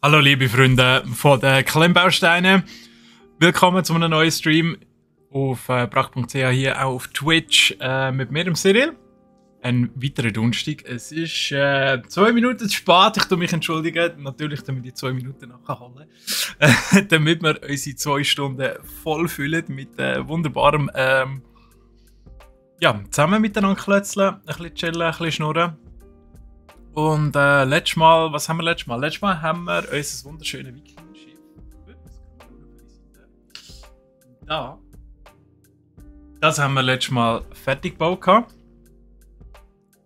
Hallo liebe Freunde von den Klemmbausteinen. Willkommen zu einem neuen Stream auf brach.ch, hier auch auf Twitch mit mir, dem Cyril. Ein weiterer Donnerstag. Es ist 2 Minuten zu spät. Ich tue mich entschuldigen. Natürlich damit die 2 Minuten nachholen. Damit wir unsere 2 Stunden voll füllen mit wunderbarem zusammen miteinander klötzeln, ein bisschen chillen, ein bisschen schnurren. Und letztes Mal, was haben wir letztes Mal? Letztes Mal haben wir unser wunderschönes Wikinger-Schiff. Da. Das haben wir letztes Mal fertig gebaut.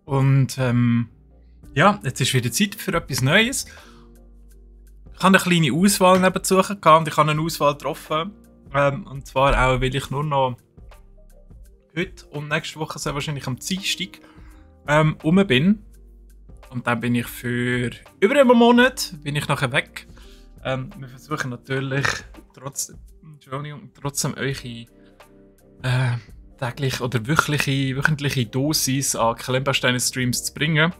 Und jetzt ist wieder Zeit für etwas Neues. Ich habe eine kleine Auswahl nebenzu gehabt und ich habe eine Auswahl getroffen. Und zwar auch, weil ich nur noch heute und nächste Woche, sehr wahrscheinlich am Dienstag, rum bin. Und dann bin ich für über einen Monat nachher weg. Wir versuchen natürlich trotzdem eure tägliche oder wöchentliche Dosis an Klemmbausteine-Streams zu bringen.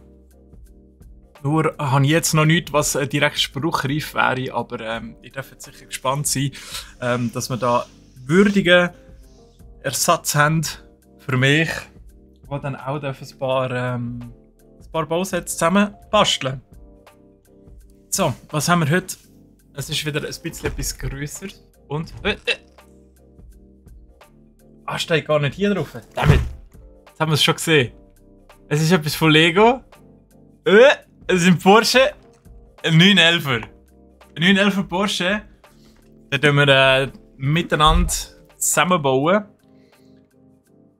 Nur habe ich jetzt noch nichts, was direkt spruchreif wäre, aber ihr dürft sicher gespannt sein, dass wir da würdigen Ersatz haben für mich, die dann auch ein paar Bausätze zusammen basteln. So, was haben wir heute? Es ist wieder ein bisschen etwas grösser und steht gar nicht hier drauf. Damit. Jetzt haben wir es schon gesehen. Es ist etwas von Lego. Es ist ein Porsche. Ein 911er. Ein 911er Porsche. Den tun wir miteinander zusammenbauen.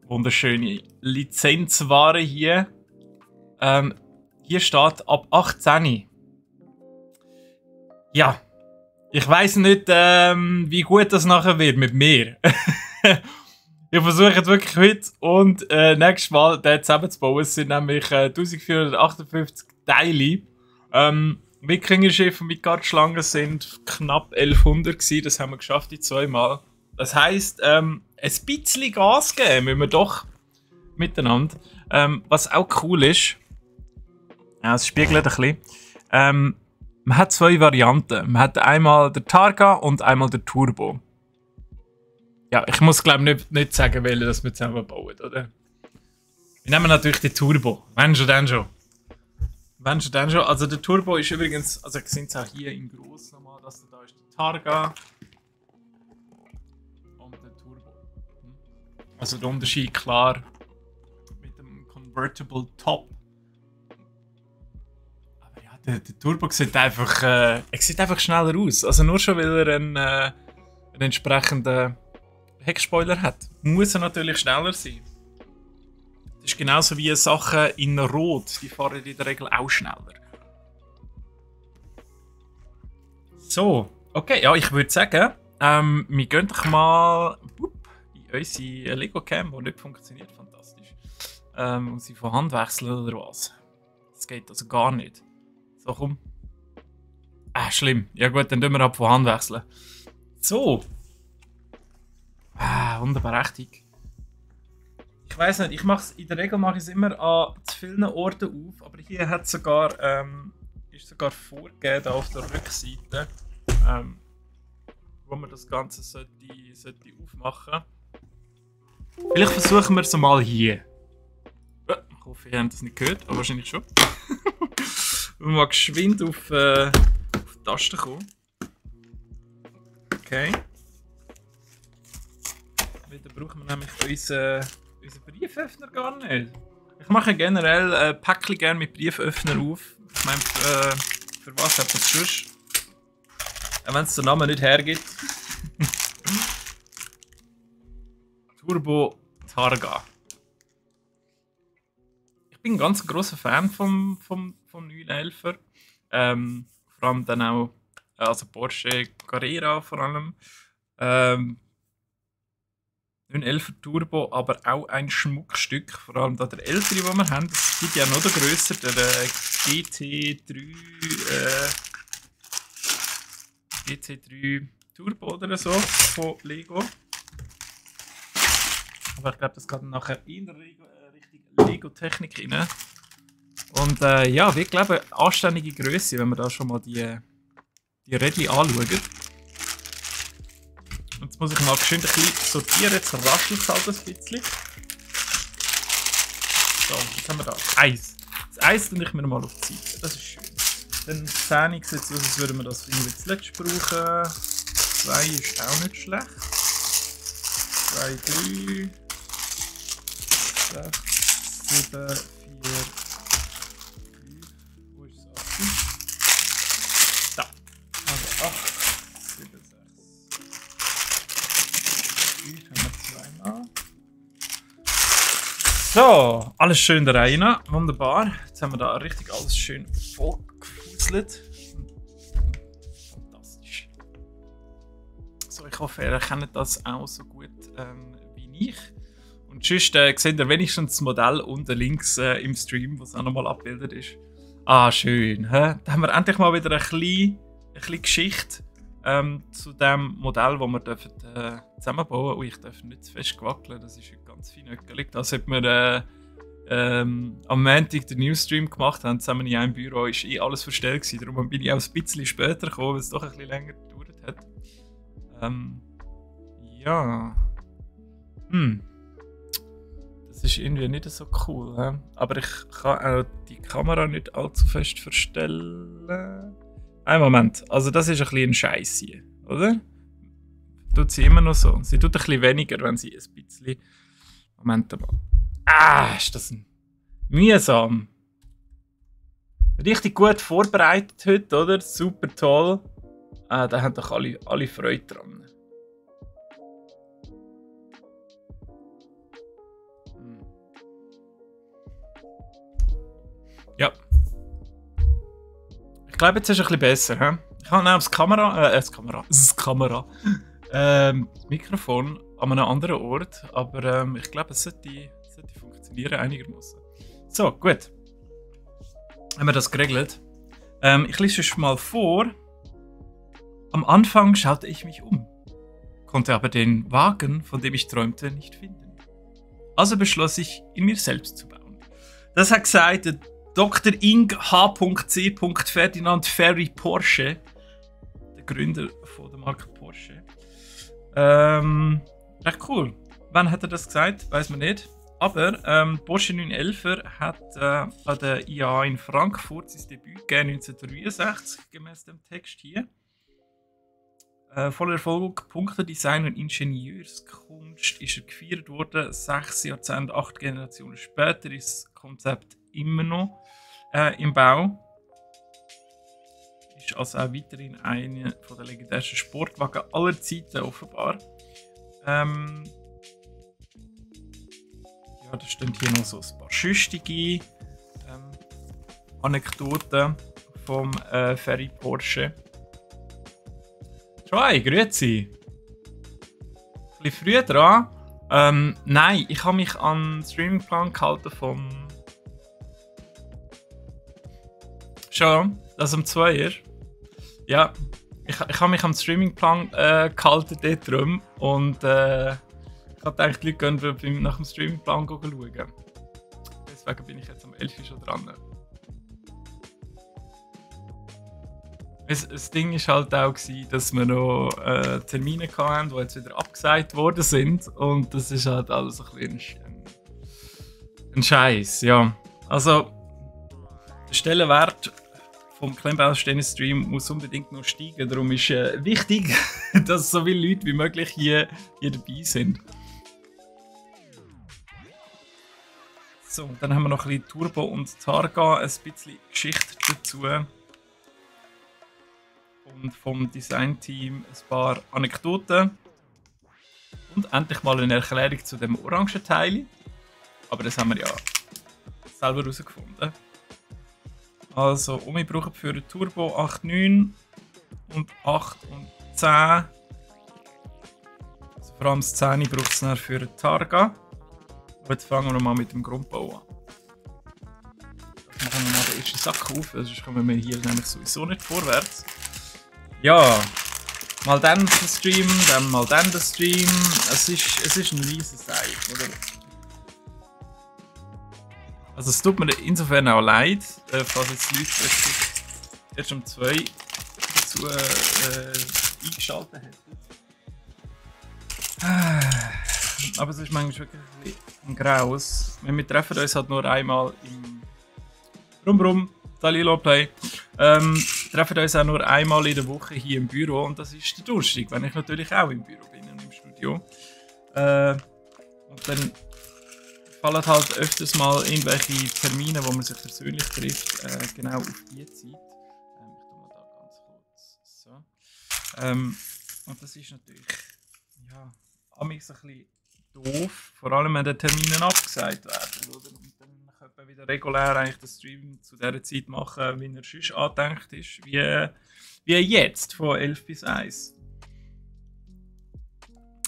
Wunderschöne Lizenzware hier. Hier steht ab 18. Ja. Ich weiss nicht, wie gut das nachher wird mit mir. Ich versuche jetzt wirklich heute und nächstes Mal den zusammenzubauen. Es sind nämlich 1458 Teile. Wikinger-Schiffe mit Gartschlangen sind knapp 1100 gewesen. Das haben wir geschafft in 2 Mal. Das heisst, ein bisschen Gas geben müssen wir doch miteinander. Was auch cool ist, ja, es spiegelt ein bisschen. Man hat 2 Varianten. Man hat einmal den Targa und einmal den Turbo. Ja, ich muss glaube nicht sagen, welche das wir zusammen bauen, oder? Wir nehmen natürlich den Turbo. Wenn schon, dann schon. Also der Turbo ist übrigens, also ihr seht es auch hier in groß nochmal, dass da ist der Targa und der Turbo. Also der Unterschied klar mit dem Convertible Top. Aber ja, der Turbo sieht einfach schneller aus. Also nur schon, weil er einen entsprechenden Heckspoiler hat, muss er natürlich schneller sein. Das ist genauso wie Sachen in Rot, die fahren in der Regel auch schneller. So, okay, ja, ich würde sagen, wir gehen doch mal in unsere Lego-Cam, die nicht funktioniert, fantastisch. Muss ich von Hand wechseln oder was? Das geht also gar nicht. So, komm. Schlimm. Ja gut, dann tun wir ab von Hand wechseln. So. Wunderbar, richtig. Ich weiss nicht, in der Regel mache ich es immer an zu vielen Orten auf, aber hier hat sogar, ist sogar vorgegeben auf der Rückseite, wo man das Ganze sollte aufmachen. Vielleicht versuchen wir es mal hier. Ich hoffe, ihr habt das nicht gehört, aber wahrscheinlich schon. Wir mal geschwind auf die Taste kommen. Okay. Da brauchen wir nämlich unseren Brieföffner gar nicht. Ich mache generell Päckchen gerne mit Brieföffner auf. Ich meine, für was hat das sonst? Wenn es der Name nicht hergibt. Turbo Targa. Ich bin ein ganz grosser Fan vom 911er. Vor allem dann auch, also Porsche Carrera vor allem. 911er Turbo, aber auch ein Schmuckstück, vor allem da der ältere, den wir haben. Es gibt ja noch den grösser, der GT3 Turbo oder so von Lego. Aber ich glaube, das geht nachher in der Richtung Lego-Technik rein. Und ja, wir glauben, anständige Größe, wenn wir da schon mal die die Rädchen anschauen. Und jetzt muss ich mal geschwind ein bisschen sortieren, jetzt raschelt es halt ein bisschen. So, jetzt haben wir da Eis. Das Eis tue ich mir mal auf die Seite, das ist schön. Dann 10 sieht es aus, als würden wir das irgendwie zuletzt brauchen. 2 ist auch nicht schlecht. 2, 3, 6, 7, 4, 5. Wo ist das? Da. Also 8, 7, 6. 5 haben wir zweimal. So, alles schön da rein. Wunderbar. Jetzt haben wir da richtig alles schön voll gefuselt. Fantastisch. So, ich hoffe, ihr kennt das auch so gut wie ich. Und sonst seht ihr wenigstens das Modell unten links im Stream, was auch nochmal abgebildet ist. Ah, schön. Hä? Da haben wir endlich mal wieder eine kleine Geschichte zu dem Modell, das wir dürfen, zusammenbauen. Und ich darf nicht zu fest wackeln, das ist ganz feinöckelig. Das hat wir am Montag den Newsstream gemacht haben, zusammen in einem Büro, ist alles verstellt gewesen. Darum bin ich auch ein bisschen später gekommen, weil es doch ein bisschen länger gedauert hat. Ja. Das ist irgendwie nicht so cool. He? Aber ich kann auch die Kamera nicht allzu fest verstellen. Einen Moment, also das ist ein bisschen ein Scheiß hier, oder? Tut sie immer noch so. Sie tut ein bisschen weniger, wenn sie ein bisschen... Moment mal. Ah, ist das mühsam. Richtig gut vorbereitet heute, oder? Super toll. Da haben doch alle Freude dran. Ja. Ich glaube, jetzt ist es ein bisschen besser. He? Ich habe auch das Mikrofon an einem anderen Ort, aber ich glaube, es sollte funktionieren einigermaßen. So, gut. Haben wir das geregelt? Ich lese es mal vor. Am Anfang schaute ich mich um, konnte aber den Wagen, von dem ich träumte, nicht finden. Also beschloss ich, ihn mir selbst zu bauen. Das hat gesagt der Dr. Ing H.C. Ferdinand Ferry Porsche, der Gründer von der Marke Porsche. Recht cool. Wann hat er das gesagt? Weiß man nicht. Aber Porsche 911 hat an der IAA in Frankfurt sein Debüt gegeben 1963, gemäß dem Text hier. Voller Erfolg, Punktedesign und Ingenieurskunst ist er gefeiert worden. 6 Jahrzehnte, 8 Generationen später ist das Konzept immer noch im Bau. Ist also auch weiterhin einer der legendärsten Sportwagen aller Zeiten offenbar. Ja, da stehen hier noch so ein paar schüchtige Anekdoten vom Ferry Porsche. Troy, grüezi. Ein bisschen früh dran. Nein, ich habe mich an den Streamingplan gehalten vom... Schon, dass um 2 ist. Ja, ich habe mich am Streamingplan gehalten dort drum und ich habe gedacht, die Leute gehen nach dem Streamingplan schauen. Deswegen bin ich jetzt am 11 Uhr schon dran. Das Ding war halt auch, dass wir noch Termine hatten, die jetzt wieder abgesagt worden sind. Und das ist halt alles ein bisschen ein Scheiß. Ja. Also, der Stellenwert vom Klemmbausteine-Stream muss unbedingt noch steigen. Darum ist wichtig, dass so viele Leute wie möglich hier dabei sind. So, dann haben wir noch ein bisschen Turbo und Targa, ein bisschen Geschichte dazu. Und vom Designteam ein paar Anekdoten. Und endlich mal eine Erklärung zu dem orangen Teil. Aber das haben wir ja selber herausgefunden. Also, wir brauchen für den Turbo 8, 9 und 8 und 10. Also vor allem das 10 braucht es dann für den Targa. Und jetzt fangen wir mal mit dem Grundbau an. Das machen wir mal den ersten Sack auf, sonst kommen wir hier nämlich sowieso nicht vorwärts. Ja, mal dann den Stream, dann mal dann den Stream. Es ist ein riesiges Seich, oder? Also es tut mir insofern auch leid, falls jetzt die Leute erst um 2 dazu eingeschaltet hättet. Aber es ist manchmal wirklich ein Graus. Wir treffen uns halt nur einmal im Brumm, Dalilo Play. Treffen uns auch nur einmal in der Woche hier im Büro und das ist der Donnerstag, wenn ich natürlich auch im Büro bin und im Studio. Und dann fallen halt öfters mal irgendwelche Termine, wo man sich persönlich trifft, genau auf die Zeit. Ich tue mal da ganz kurz so. Und das ist natürlich, ja, amigs ein bisschen doof, vor allem wenn die Termine abgesagt werden, oder? Und dann könnte man wieder regulär eigentlich den Stream zu dieser Zeit machen, wie er sonst angedenkt ist, wie jetzt, von 11 bis 1.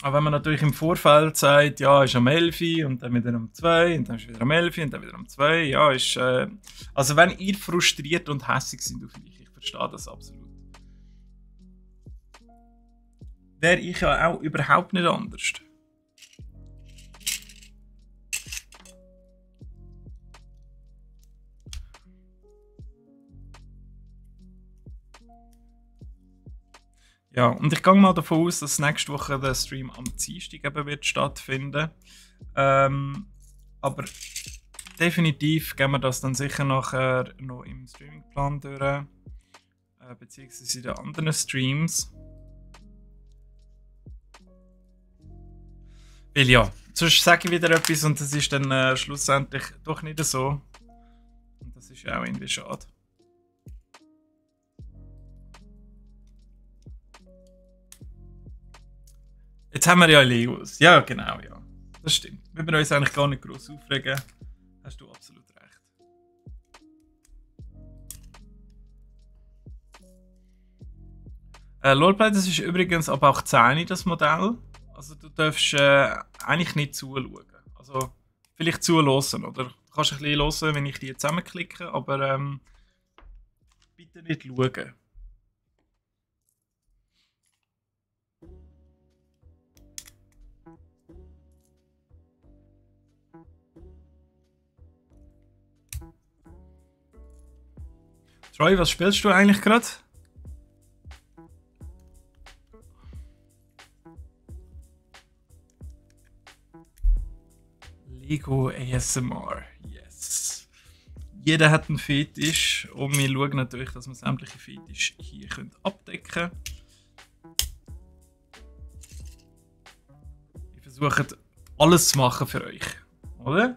Aber wenn man natürlich im Vorfeld sagt, ja, ist am 11 und dann wieder um 2 und dann ist wieder am 11 und dann wieder um 2, ja, ist... also wenn ihr frustriert und hässig sind auf mich, ich verstehe das absolut. Wäre ich ja auch überhaupt nicht anders. Ja, und ich gehe mal davon aus, dass nächste Woche der Stream am Dienstag eben wird stattfinden. Aber definitiv gehen wir das dann sicher nachher noch im Streamingplan durch. Beziehungsweise in den anderen Streams. Weil ja, sonst sage ich wieder etwas und das ist dann schlussendlich doch nicht so. Und das ist ja auch irgendwie schade. Jetzt haben wir ja Legos. Ja, genau, ja. Das stimmt. Wir müssen uns eigentlich gar nicht groß aufregen. Hast du absolut recht. LOLplay, das ist übrigens ab 18 das Modell. Also du darfst eigentlich nicht zuschauen. Also vielleicht zuhören, oder? Du kannst ein bisschen hören, wenn ich die zusammenklicke, aber bitte nicht schauen. Troy, was spielst du eigentlich gerade? Lego ASMR, yes. Jeder hat einen Fetisch und wir schauen natürlich, dass wir sämtliche Fetische hier abdecken können. Wir versuchen alles zu machen für euch, oder?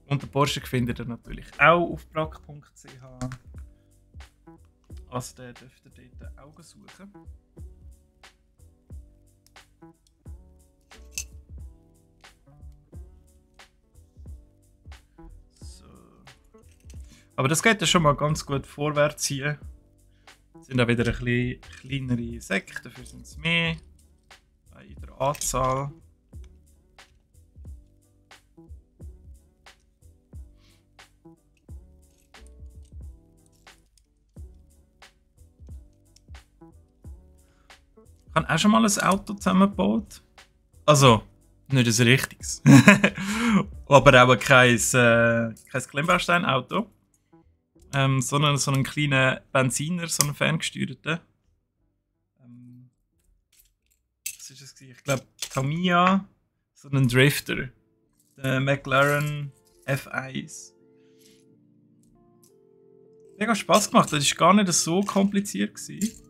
Und den Porsche findet ihr natürlich auch auf brack.ch. Also den dürft ihr dort auch suchen. So. Aber das geht ja schon mal ganz gut vorwärts hier. Es sind auch wieder ein bisschen kleinere Säcke, dafür sind es mehr in der Anzahl. Ich habe auch schon mal ein Auto zusammengebaut. Also, nicht ein richtiges. Aber auch kein Klemmbaustein-Auto. Sondern so einen kleinen Benziner, so einen ferngesteuerten. Was ist das? Ich glaube, Tamiya, so einen Drifter. Der McLaren F1. Mega Spaß gemacht, das war gar nicht so kompliziert gewesen.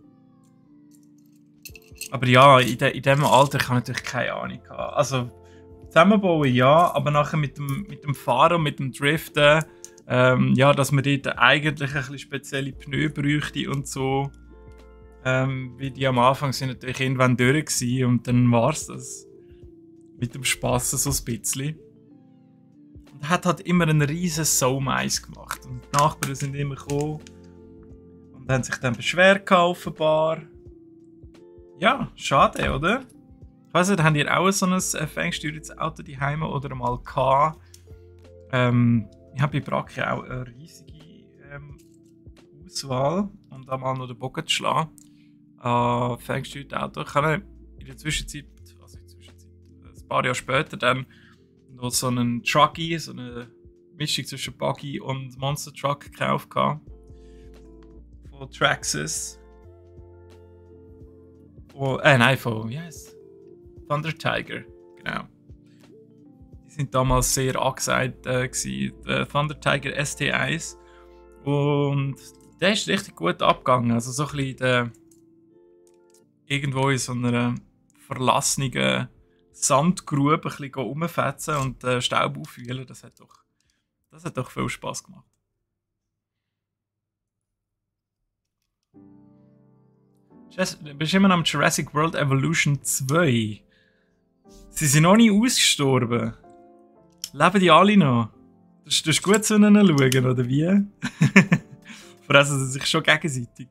Aber ja, in diesem Alter kann ich natürlich keine Ahnung haben. Also, zusammenbauen ja, aber nachher mit dem Fahren und mit dem Driften, ja, dass man dort eigentlich ein bisschen spezielle Pneu bräuchte und so. Wie die am Anfang sind natürlich irgendwann durch gewesen, und dann war es das. Mit dem Spass so ein bisschen. Und er hat halt immer einen riesen Saumeis gemacht. Und die Nachbarn sind immer gekommen und haben sich dann beschwert offenbar. Ja, schade, oder? Ich weiss nicht, habt ihr auch so ein ferngesteuertes Auto daheim oder mal gehabt? Ich habe bei Brack ja auch eine riesige Auswahl, um da mal noch den Bogen zu schlagen. Ferngesteuertes Auto. Ich habe in der Zwischenzeit, ein paar Jahre später, dann noch so einen Truckie, so einen Mischung zwischen Buggy und Monster Truck gekauft. Von Traxxas. Nein, von, wie heißt Thunder Tiger, genau. Die sind damals sehr angesagt gewesen, der Thunder Tiger ST1. Und der ist richtig gut abgegangen. Also so ein bisschen irgendwo in so einer verlassenen Sandgrube ein bisschen rumfetzen und Staub aufwühlen. Das hat doch viel Spass gemacht. Du bist immer noch am Jurassic World Evolution 2. Sie sind noch nie ausgestorben. Leben die alle noch? Du hast gut zu ihnen schauen, oder wie? Fressen sie sich schon gegenseitig.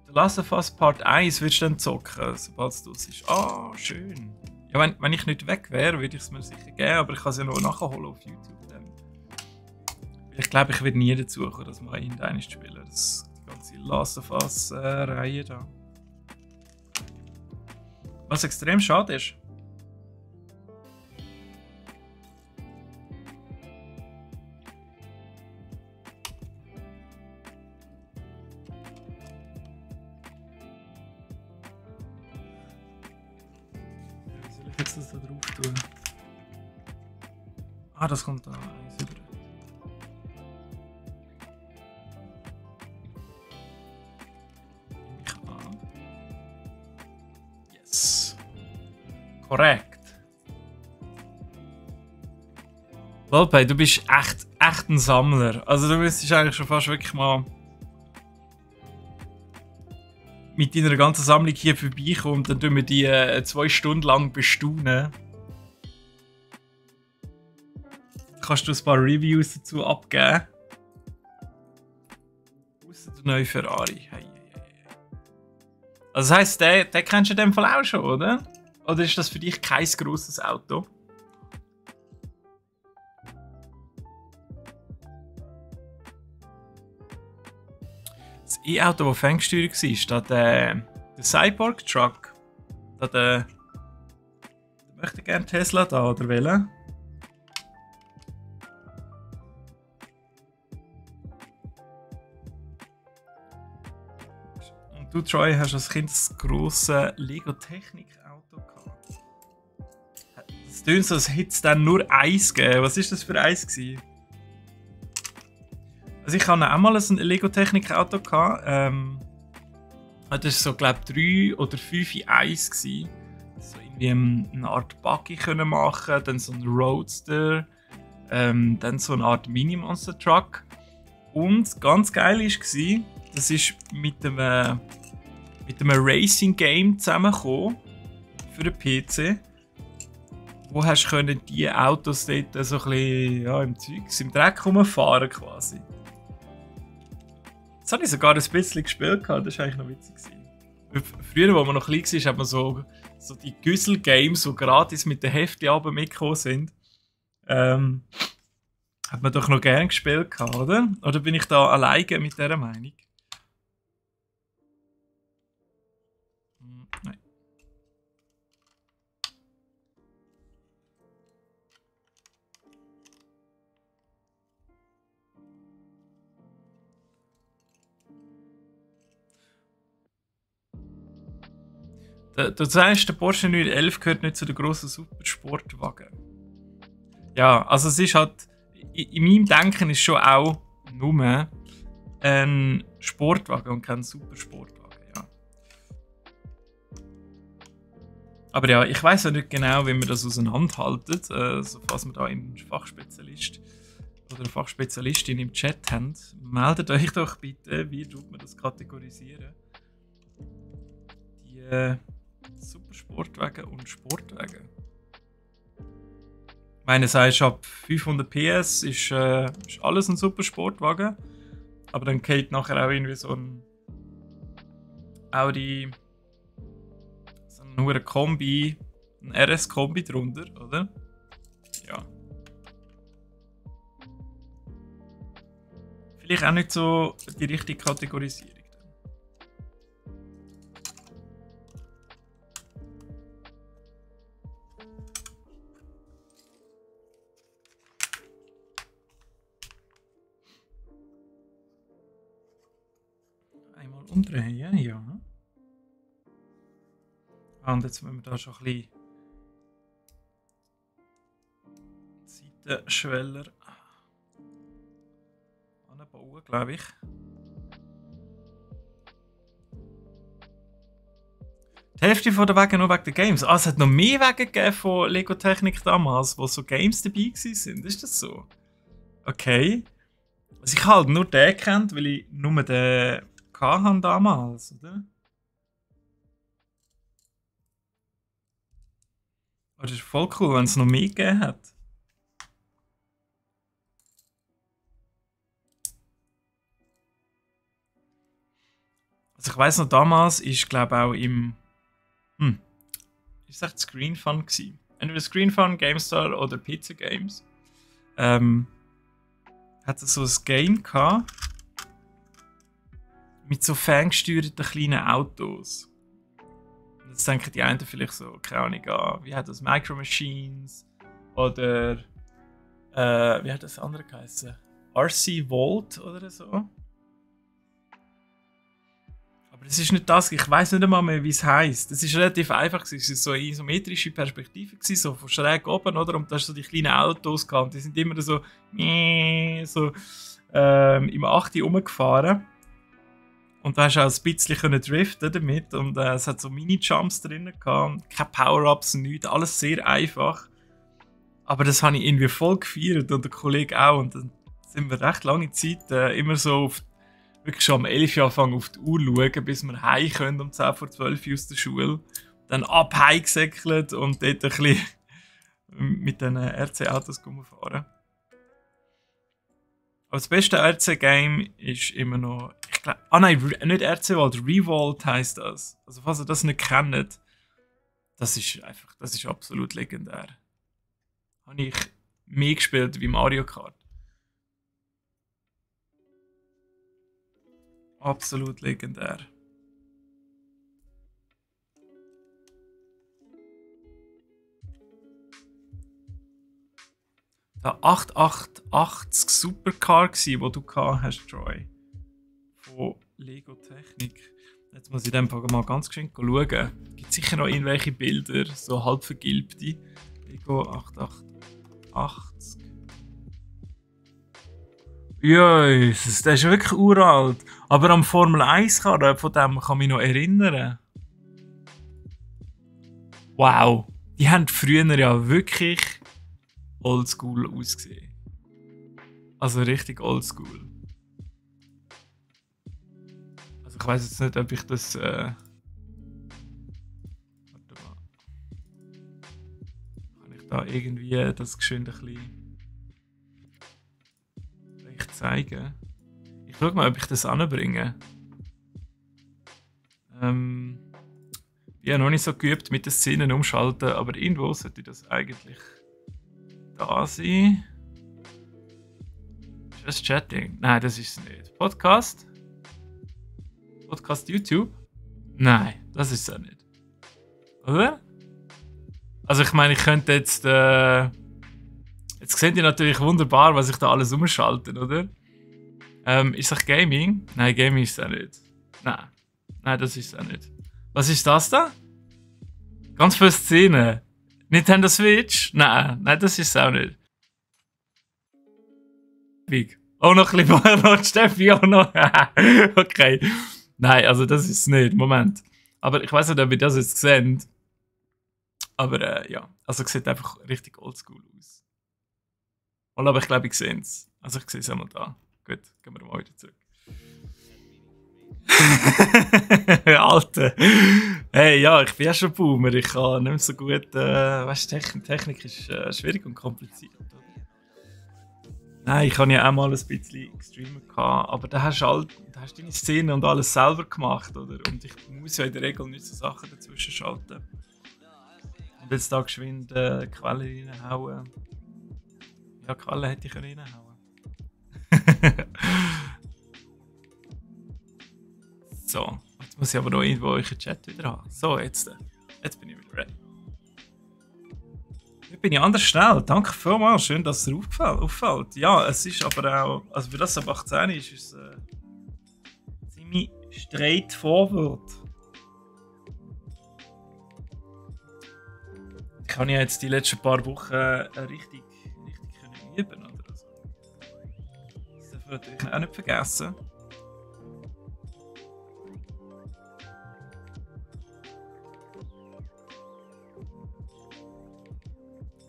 The Last of Us Part 1 wirst du dann zocken, sobald es aus ist. Ah, schön. Ja, wenn ich nicht weg wäre, würde ich es mir sicher geben, aber ich kann es ja noch nachholen auf YouTube dann. Ich glaube, ich werde nie dazu kommen, das mal irgendwann zu spielen. Die ganze Last of Us Reihe da. Was extrem schade ist. Wie soll ich jetzt das da drauf tun? Ah, das kommt da. Super. Yes. Korrekt. Lolpay, du bist echt ein Sammler. Also du müsstest eigentlich schon fast wirklich mal mit deiner ganzen Sammlung hier vorbeikommen und dann tun wir die 2 Stunden lang bestaunen. Kannst du ein paar Reviews dazu abgeben? Ausser der neue Ferrari. Hey. Also das heisst, den kennst du in dem Fall auch schon, oder? Oder ist das für dich kein grosses Auto? Das E-Auto, das ferngesteuert war, der Cyborg-Truck, der möchte gerne Tesla da, oder welchen? Und du, Troy, hast als Kind das grosse Lego-Technik-Auto gehabt. Es tönt so, als hätte es dann nur eins gegeben. Was war das für eins gewesen? Also ich hatte auch mal ein Lego-Technik-Auto. Das war so, glaube ich, 3 oder 5 in 1. So irgendwie eine Art Buggy können machen, dann so ein Roadster, dann so eine Art Mini-Monster-Truck. Und ganz geil war, das ist mit einem Racing-Game zusammengekommen für den PC. Wo hast du die Autos dort so ein bisschen im Dreck rumfahren quasi. Das habe ich sogar ein bisschen gespielt, das war eigentlich noch witzig. Früher, als man noch klein war, hat man so die Güssel-Games, die gratis mit den Heftchen mitgekommen sind. Hat man doch noch gerne gespielt, oder? Oder bin ich da alleine mit dieser Meinung? Nein. Du sagst, der Porsche 911 gehört nicht zu den grossen Supersportwagen. Ja, also es ist halt, in meinem Denken ist schon auch nur ein Sportwagen und kein Supersportwagen, ja. Aber ja, ich weiss ja nicht genau, wie man das auseinanderhaltet, falls wir da einen Fachspezialist oder eine Fachspezialistin im Chat haben. Meldet euch doch bitte, wie tut man das kategorisieren? Die Supersportwagen und Sportwagen. Ich meine, sagst ab 500 PS ist alles ein Supersportwagen. Aber dann geht nachher auch irgendwie so ein Audi, so ein hoher Kombi, ein RS-Kombi drunter, oder? Ja. Vielleicht auch nicht so die richtige Kategorisierung. umdrehen, ja. Ah, und jetzt müssen wir da schon ein bisschen Seitenschweller anbauen, glaube ich. Die Hälfte von der Wege nur wegen der Games. Ah, es hat noch mehr Wege gegeben von Lego Technik damals, wo so Games dabei waren. Ist das so? Okay. Also ich halt nur den kennt, weil ich nur den hatte damals, oder? Aber das ist voll cool, wenn es noch mehr gegeben hat. Also ich weiss noch, damals ist glaube auch im... ist echt Screen Fun gewesen. Entweder Screen Fun, GameStar oder Pizza Games. Hat es so ein Game gehabt mit so ferngesteuerten kleinen Autos. Und jetzt denken die einen vielleicht so, keine Ahnung, wie hat das Micro Machines oder wie hat das andere geheißen? RC Volt oder so. Aber das ist nicht das, ich weiß nicht einmal mehr, wie es heisst. Das ist relativ einfach, es war so eine isometrische Perspektive, so von schräg oben, oder? Und da hast du so die kleinen Autos gehabt, und die sind immer so im 8. rumgefahren. Und da hast du auch ein bisschen driften damit und es hat so Mini-Jumps drin gehabt, keine Power-Ups, nichts, alles sehr einfach. Aber das habe ich irgendwie voll gefeiert und der Kollege auch. Und dann sind wir recht lange Zeit immer so wirklich schon am 11 Uhr anfangen auf die Uhr schauen, bis wir heim können um 10 vor 12 Uhr aus der Schule. Dann ab heimgesäckelt und dort ein bisschen mit den RC-Autos fahren. Aber das beste RC-Game ist immer noch, ich glaube, nicht RC-Volt, Revolt heisst das. Also falls ihr das nicht kennt, das ist absolut legendär. Habe ich mehr gespielt wie Mario Kart. Absolut legendär. Der 888 Supercar wo du hast, Troy. Von Lego Technik. Jetzt muss ich in dem Fall mal ganz geschwind schauen. Gibt es sicher noch irgendwelche Bilder, so halb vergilbte. Lego 888. Jesus, der ist wirklich uralt. Aber am Formel 1 Karren, von dem kann ich mich noch erinnern. Wow, die haben früher ja wirklich oldschool ausgesehen. Also richtig oldschool. Also ich weiß jetzt nicht, ob ich das... Warte mal. Kann ich da irgendwie das geschwind ein bisschen vielleicht zeigen? Ich schau mal, ob ich das anbringe. Ich habe noch nicht so geübt mit den Szenen umschalten, aber irgendwo sollte das eigentlich da sein. Just Chatting. Nein, das ist es nicht. Podcast? Podcast YouTube? Nein, das ist es auch nicht. Oder? Also ich meine, ich könnte jetzt... jetzt seht ihr natürlich wunderbar, was ich da alles umschalte, oder? Ist das Gaming? Nein, Gaming ist es auch nicht. Nein, das ist es auch nicht. Was ist das da? Ganz viele Szenen. Nintendo Switch? Nein, das ist es auch nicht. Oh, noch ein bisschen noch Steffi auch noch. Okay. Nein, also das ist es nicht. Moment. Aber ich weiß nicht, ob ihr das jetzt seht. Aber ja, also es sieht einfach richtig oldschool aus. Aber ich glaube, ich sehe es. Also ich sehe es einmal da. Gut, gehen wir mal wieder zurück. Alter. Hey, ja, ich bin ja schon Boomer. Ich kann nicht mehr so gut. Weißt du, Technik ist schwierig und kompliziert. Oder? Nein, ich habe ja auch mal ein bisschen gestreamt, aber da hast du deine Szene und alles selber gemacht, oder? Und ich muss ja in der Regel nicht so Sachen dazwischen schalten. Und jetzt da geschwind Quelle reinhauen. Ja, Quelle hätte ich reinhauen. So, jetzt muss ich aber noch irgendwo euren Chat wieder haben. So, jetzt bin ich wieder ready. Jetzt bin ich anders schnell. Danke vielmals, schön, dass es dir auffällt. Ja, es ist aber auch, also für das ab 18 ist es ziemlich Straight forward. Ich habe ja jetzt die letzten paar Wochen richtig können üben, oder? Also, das darf man natürlich auch nicht vergessen.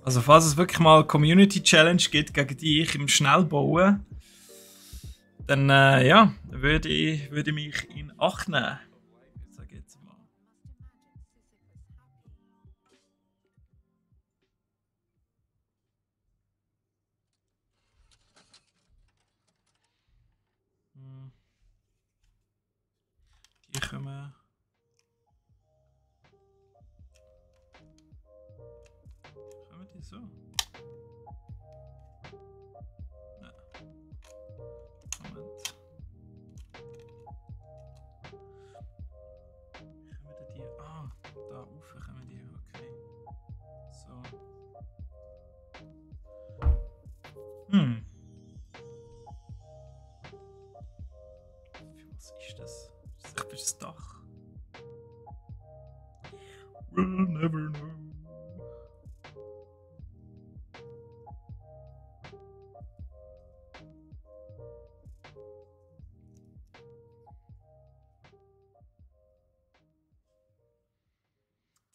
Also falls es wirklich mal Community Challenge gibt gegen dich im Schnellbauen, dann ja, würde ich mich in Acht nehmen. Sag ich jetzt mal. Die kommen. Kommen die so? Ja. Moment. Kommen die? Ah, da rauf kommen die, okay. So. Was ist das? Das ist echt das Dach. We'll never know.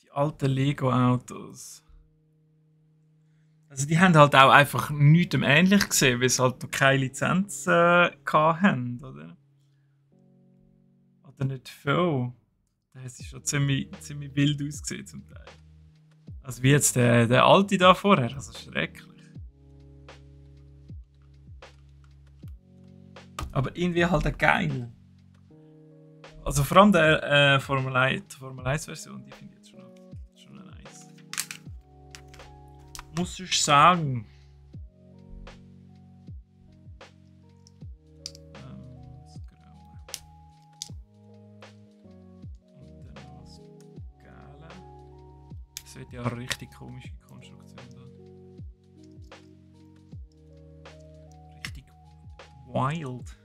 Die alten Lego-Autos. Also die haben halt auch einfach nichts ähnlich gesehen, weil sie halt noch keine Lizenz hatten, oder? Oder nicht viel. Das ist schon ziemlich wild ausgesehen zum Teil. Also wie jetzt der alte da vorher, also schrecklich. Aber irgendwie halt auch geil. Also vor allem der Formel 1 Version, die finde ich jetzt schon nice. Muss ich sagen. Das wird ja eine richtig komische Konstruktion da. Richtig wild.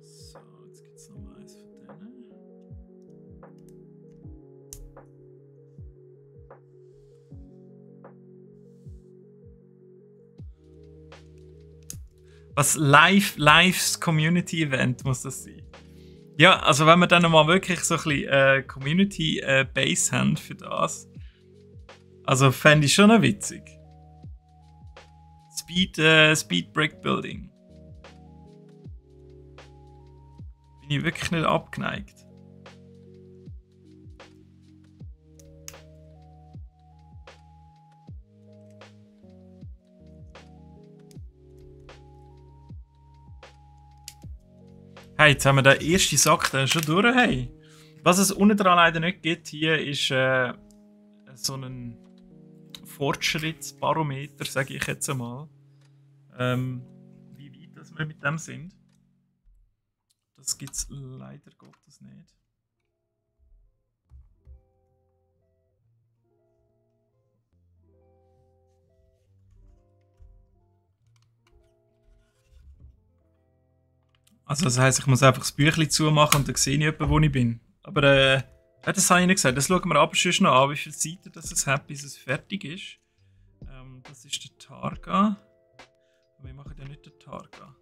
So, jetzt gibt es noch eins von denen. Was Lives Community Event muss das sein? Ja, also wenn wir dann mal wirklich so ein bisschen Community Base haben für das, also fände ich schon noch witzig. Speed Brick Building. Bin ich wirklich nicht abgeneigt. Hey, jetzt haben wir den ersten Sack dann schon durch. Hey. Was es unten dran leider nicht gibt, hier ist so ein Fortschrittsbarometer, sage ich jetzt einmal. Wie weit dass wir mit dem sind. Das gibt es leider Gottes nicht. Also das heisst, ich muss einfach das Büchlein zumachen und dann sehe ich etwa, wo ich bin. Aber das habe ich nicht gesagt. Das schauen wir aber schon noch an, wie viele Seiten das es hat, bis es fertig ist. Das ist der Targa. Aber wir machen ja nicht den Targa.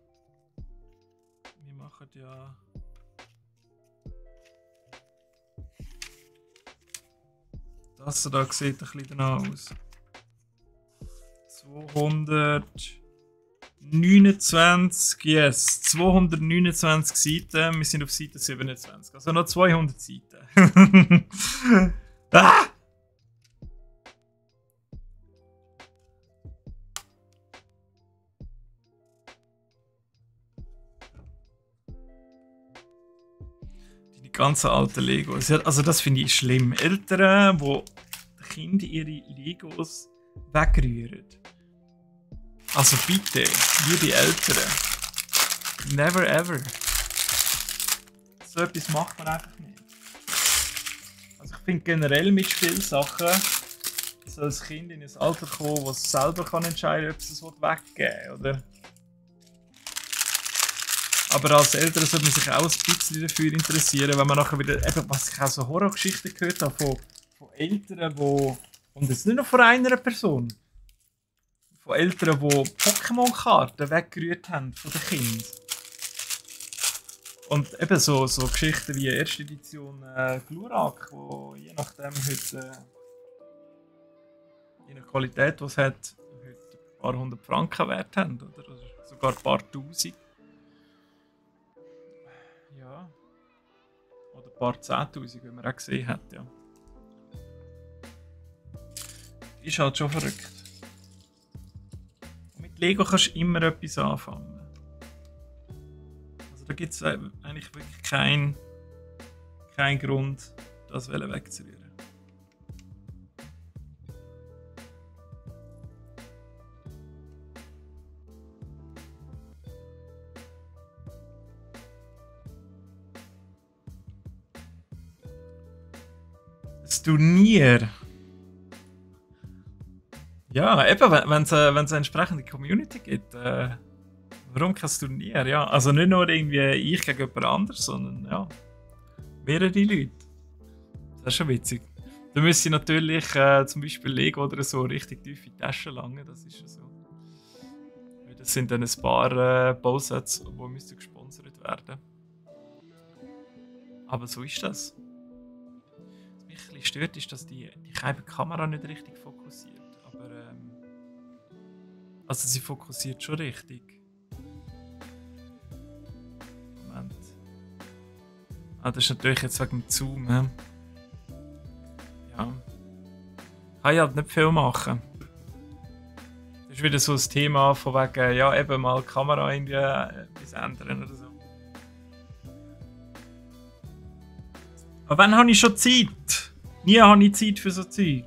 Wir machen ja... Das da sieht ein bisschen danach aus. 229, yes. 229 Seiten. Wir sind auf Seite 27. Also noch 200 Seiten. Ah! Die ganzen alten Legos. Also das finde ich schlimm. Eltern, die Kinder ihre Legos wegrühren. Also bitte, liebe Eltern. Never ever. So etwas macht man einfach nicht. Also ich finde generell mit Spielsachen jetzt soll das Kind in ein Alter kommen, das es selber kann entscheiden kann, ob es es weggeben will, oder? Aber als Eltern sollte man sich auch ein bisschen dafür interessieren, wenn man nachher wieder, eben, was ich auch so Horrorgeschichten gehört habe, von Eltern, die, und jetzt nicht nur von einer Person, von Eltern, die Pokémon-Karten weggerührt haben von den Kindern. Und eben so Geschichten wie erste Edition Glurak, wo je nachdem heute, je nach Qualität, die es hat, heute ein paar hundert Franken wert haben, oder sogar ein paar tausend. Ja. Oder ein paar 10'000, wie man auch gesehen hat, ja. Ist halt schon verrückt. Und mit Lego kannst du immer etwas anfangen. Also da gibt es eigentlich wirklich keinen Grund, das wegzurühren. Das Turnier. Ja, eben, wenn es eine entsprechende Community gibt. Warum kein Turnier? Ja, also nicht nur irgendwie ich gegen jemand anderes, sondern ja, mehrere Leute. Das ist schon witzig. Da müsste ich natürlich zum Beispiel Lego oder so richtig tief in die Tasche langen, das ist ja so. Weil das sind dann ein paar Bausets, die müssen gesponsert werden. Aber so ist das. Was mich ein bisschen stört, ist, dass die Kamera nicht richtig fokussiert. Aber also sie fokussiert schon richtig. Moment. Ah, das ist natürlich jetzt wegen dem Zoom. Ja. Kann ich halt nicht viel machen. Das ist wieder so ein Thema von wegen, ja, eben mal die Kamera irgendwie etwas ändern oder so. Aber wann habe ich schon Zeit? Nie habe ich Zeit für so Zeug.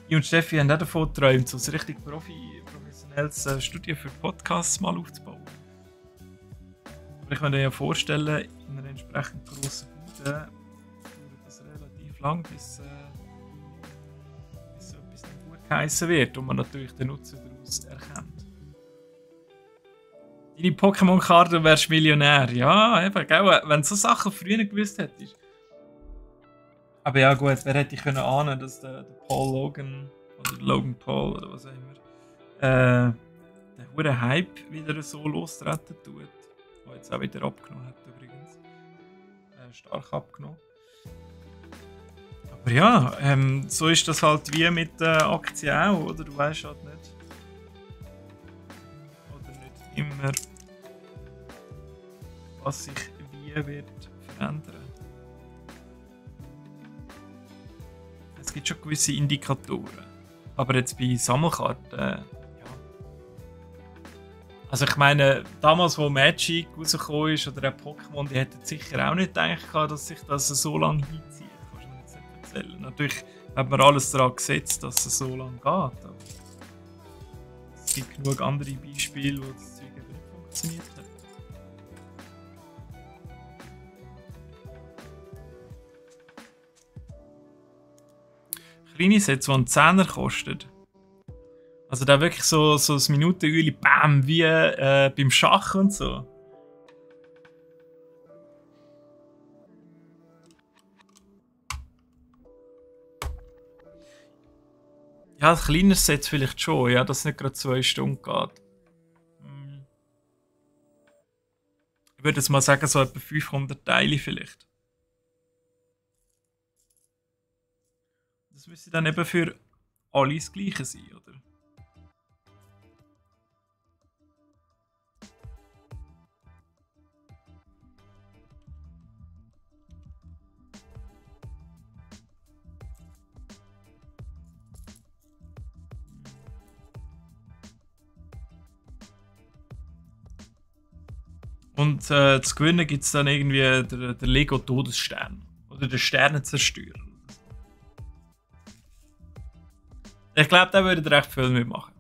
Ich und Steffi haben auch davon geträumt, so ein richtig professionelles Studio für Podcasts mal aufzubauen. Aber ich kann mir ja vorstellen, in einer entsprechend grossen Bude dauert das relativ lang, bis so etwas dann gut geheissen wird und man natürlich den Nutzen daraus erkennt. Deine Pokémon-Karte wärst Millionär. Ja, eben, gell? Wenn du so Sachen früher gewusst hättest. Aber ja gut, wer hätte ich können ahnen, dass der Paul Logan oder Logan Paul oder was auch immer den hohen Hype wieder so lostreten tut. Der jetzt auch wieder abgenommen hat übrigens. Stark abgenommen. Aber ja, so ist das halt wie mit Aktien auch, oder? Du weißt halt nicht. Oder nicht immer, was sich wie wird verändern. Es gibt schon gewisse Indikatoren. Aber jetzt bei Sammelkarten, ja. Also ich meine, damals wo Magic rausgekommen ist oder ein Pokémon, die hätten sicher auch nicht gedacht, dass sich das so lange hinzieht. Kannst du mir jetzt nicht erzählen. Natürlich hat man alles daran gesetzt, dass es so lange geht. Aber es gibt genug andere Beispiele, wo das Zeug eben nicht funktioniert hat. Kleine Sets, die einen Zehner kosten. Also da wirklich so ein Minutenüli, bam, wie beim Schach und so. Ja, ein kleines Set vielleicht schon, ja, dass es nicht gerade 2 Stunden geht. Ich würde jetzt mal sagen, so etwa 500 Teile vielleicht. Das müsste dann eben für alle das Gleiche sein, oder? Und zu gewinnen gibt es dann irgendwie der Lego Todesstern. Oder der Sternenzerstörer. Ich glaube, da würde recht viel mitmachen.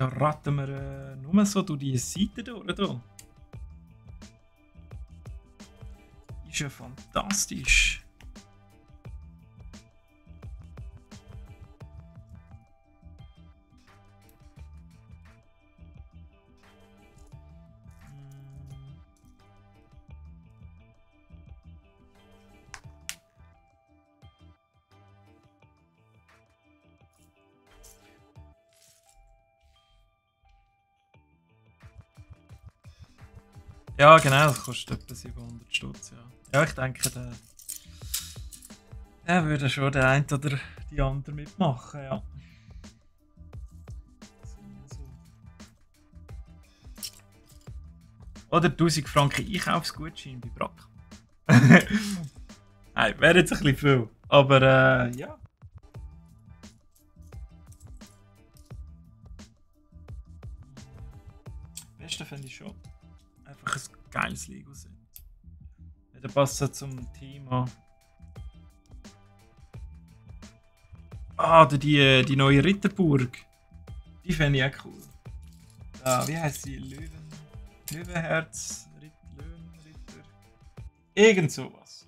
Ja, raten wir nur so durch die Seite durch, oder? Ist ja fantastisch. Ja, genau, das kostet etwa 700 Stutz, ja. Ja, ich denke, der würde schon der eine oder die andere mitmachen, ja. Oder 1000 Franken Einkaufsgutschein bei Brack. Nein, wäre jetzt ein bisschen viel. Aber ja. Am besten finde ich schon einfach ein geiles Lego-Set. Ja, der passt so zum Thema. Ah, die neue Ritterburg. Die fände ich auch cool. Wie heißt sie? Löwenherz, Löwenritter. Irgend sowas.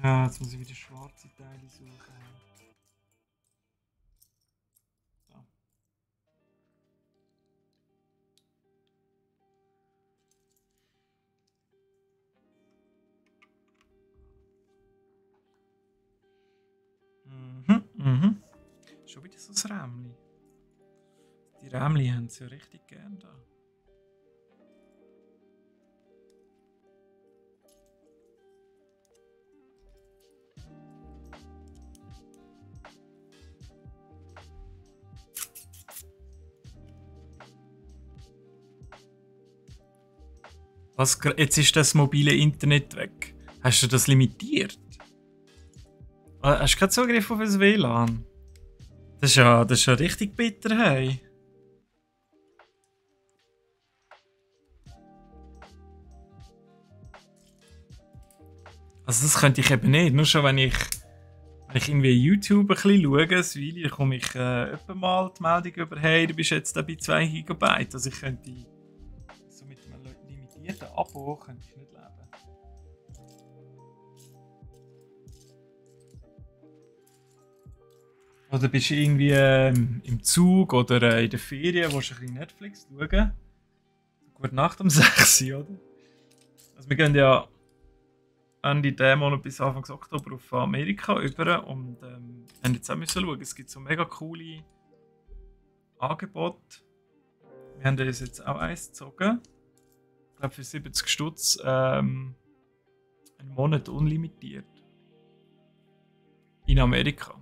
Ja, jetzt muss ich wieder schwarze Teile suchen. So. Mhm. Schon wieder so ein Rämli. Die Rämli haben sie ja richtig gern da. Was, jetzt ist das mobile Internet weg. Hast du das limitiert? Hast du keinen Zugriff auf das WLAN? Das ist ja richtig bitter, hey. Also das könnte ich eben nicht. Nur schon wenn ich irgendwie YouTube ein bisschen schaue, dann komme ich etwa mal die Meldung über, hey, du bist jetzt da bei 2 GB. Also ich könnte so mit einem limitierten Abo könnte ich nicht leben. Oder bist du irgendwie im Zug oder in der Ferien, willst du ein bisschen Netflix schauen? Gute Nacht um 6 Uhr, oder? Also wir gehen ja Ende diesen Monat bis Anfang Oktober auf Amerika über und haben jetzt auch müssen schauen. Es gibt so mega coole Angebote. Wir haben uns jetzt auch eins gezogen. Ich glaube für 70 Stutz einen Monat unlimitiert. In Amerika.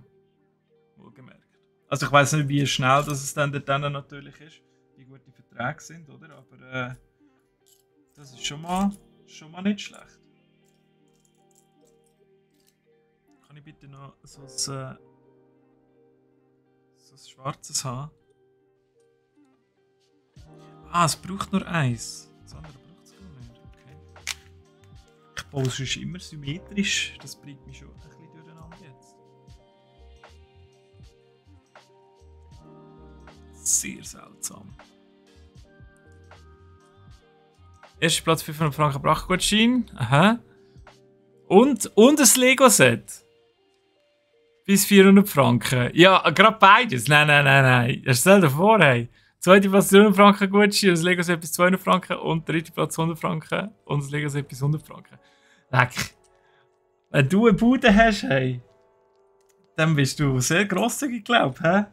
Wohlgemerkt. Also ich weiß nicht, wie schnell das es dann natürlich ist, wie gut die Verträge sind, oder? Aber das ist schon mal nicht schlecht. Kann ich bitte noch so ein schwarzes haben? Ah, es braucht nur eins. Das andere braucht es gar nicht. Okay. Ich baue es sonst immer symmetrisch. Das bringt mich schon ein bisschen durcheinander jetzt. Sehr seltsam. Erster Platz 500 Franken Brachgutschein. Aha. Und ein Lego-Set. Bis 400 Franken. Ja, gerade beides. Nein. Stell dir vor, hey. Zweite Platz 300 Franken Gutschein, das Lego-Set bis 200 Franken und dritte Platz 100 Franken und das Lego-Set bis 100 Franken. Leck. Wenn du eine Bude hast, hey, dann bist du sehr grosszügig, glaub ich, hä?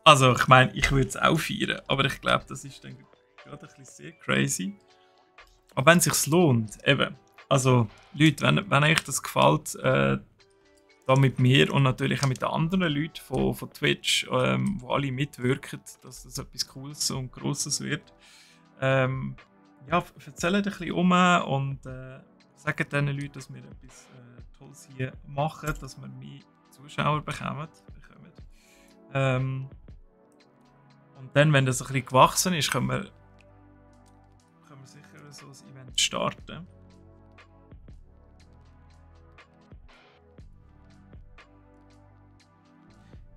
Also, ich meine, ich würde es auch feiern, aber ich glaube, das ist dann gerade ein bisschen sehr crazy. Aber wenn es sich lohnt, eben. Also, Leute, wenn euch das gefällt, da mit mir und natürlich auch mit den anderen Leuten von Twitch, wo alle mitwirken, dass das etwas Cooles und Grosses wird. Ja, erzählt ein bisschen um und sagt diesen Leuten, dass wir etwas Tolles hier machen, dass wir mehr Zuschauer bekommen. Und dann, wenn das ein bisschen gewachsen ist, können wir sicher so ein Event starten.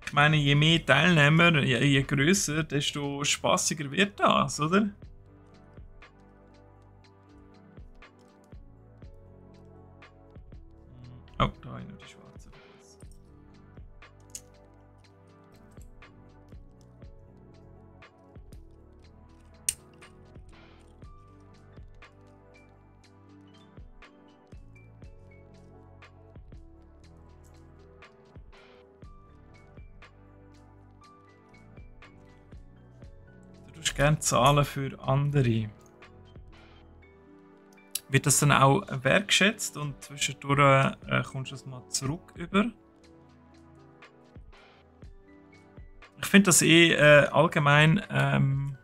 Ich meine, je mehr Teilnehmer, je grösser, desto spaßiger wird das, oder? Oh, da habe ich noch die schwarze vergessen. Du tust gerne zahlen für andere. Wird das dann auch wertgeschätzt und zwischendurch kommst du es mal zurück über? Ich finde das allgemein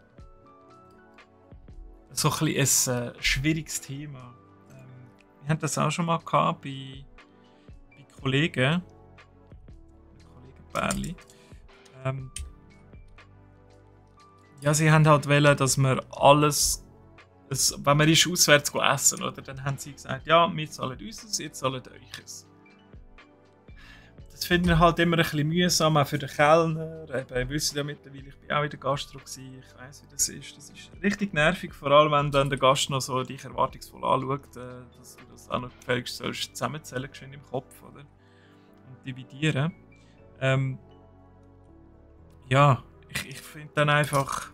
so ein bisschen ein schwieriges Thema. Wir hatten das auch schon mal gehabt bei Kollegen, Kollegenpärli. Ja, sie haben halt wollen, dass wir alles, wenn man ist auswärts essen, oder, dann haben sie gesagt, ja, wir zahlen unseres, ihr zahlt euches. Das finde ich halt immer ein bisschen mühsam, auch für den Kellner. Ich wüsste ja mittlerweile, ich bin auch in der Gastro gewesen, ich weiss, wie das ist. Das ist richtig nervig, vor allem wenn dann der Gast noch so dich erwartungsvoll anschaut, dass du das auch noch gefälligst sollst zusammenzählen schön im Kopf, oder? Und dividieren. Ja, ich finde dann einfach,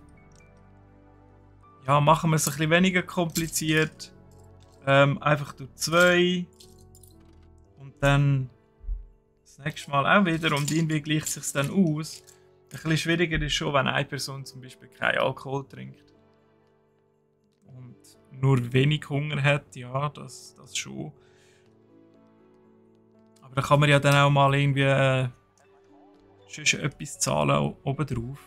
ja, machen wir es ein bisschen weniger kompliziert. Einfach durch 2 und dann das nächste Mal auch wieder und irgendwie gleicht es sich dann aus. Ein bisschen schwieriger ist schon, wenn eine Person zum Beispiel keinen Alkohol trinkt und nur wenig Hunger hat, ja, das schon. Aber da kann man ja dann auch mal irgendwie schon etwas zahlen obendrauf.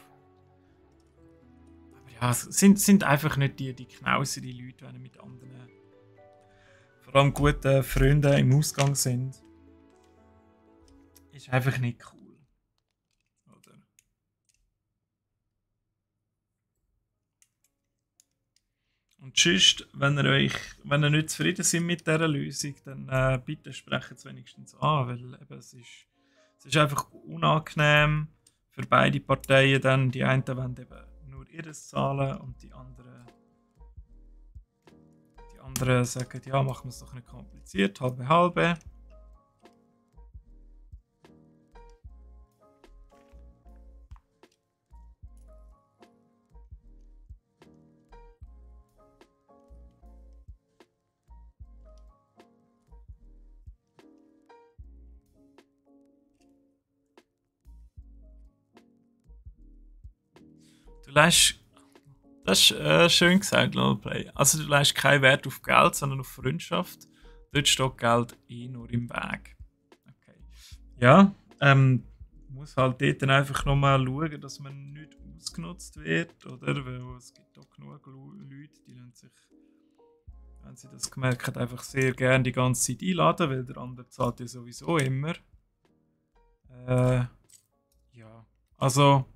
Aber ja, es sind einfach nicht die knauseren Leute, wenn sie mit anderen, vor allem guten Freunden im Ausgang sind. Ist einfach nicht cool. Oder? Und sonst, wenn ihr nicht zufrieden seid mit dieser Lösung, dann bitte sprecht es wenigstens an, weil eben, es ist einfach unangenehm für beide Parteien. Dann die einen wollen eben nur ihres zahlen und die anderen sagen, ja, machen wir es doch nicht kompliziert, halbe halbe. Du lässt, das ist schön gesagt, Lolplay. Also du lässt keinen Wert auf Geld, sondern auf Freundschaft. Dort steht Geld nur im Weg. Okay. Ja, muss halt dort dann einfach nochmal schauen, dass man nicht ausgenutzt wird, oder? Weil es gibt auch genug Leute, die lassen sich, wenn sie das gemerkt haben, einfach sehr gerne die ganze Zeit einladen, weil der andere zahlt ja sowieso immer. Ja, also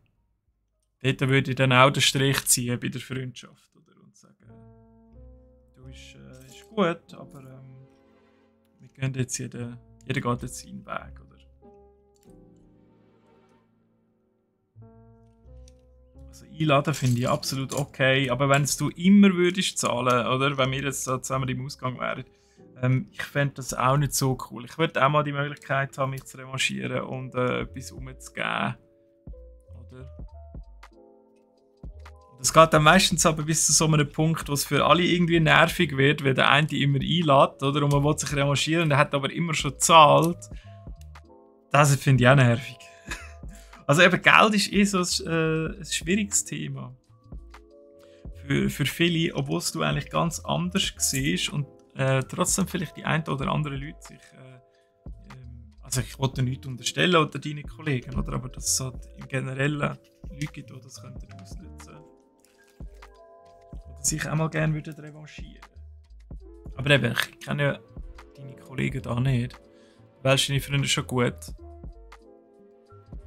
dort würde ich dann auch den Strich ziehen bei der Freundschaft, oder? Und sagen, du ist gut, aber wir gehen jetzt jeder geht jetzt seinen Weg, oder? Also einladen finde ich absolut okay, aber wenn du immer würdest zahlen, oder? Wenn wir jetzt da zusammen im Ausgang wären, ich fände das auch nicht so cool. Ich würde auch mal die Möglichkeit haben, mich zu revanchieren und etwas umzugeben, oder? Das geht dann meistens aber bis zu so einem Punkt, wo es für alle irgendwie nervig wird, weil der eine immer einlädt, oder? Und man will sich revanchieren, der hat aber immer schon gezahlt. Das finde ich auch nervig. Also eben, Geld ist so ein schwieriges Thema. Für viele, obwohl du eigentlich ganz anders siehst und trotzdem vielleicht die ein oder andere Leute sich also ich wollte nichts unterstellen oder deine Kollegen, oder? Aber dass es halt im Generellen Leute gibt, die das könnten ausnutzen. Oder sich auch mal gerne würden revanchieren. Aber eben, ich kenne ja deine Kollegen da nicht. Du weißt deine Freunde schon gut.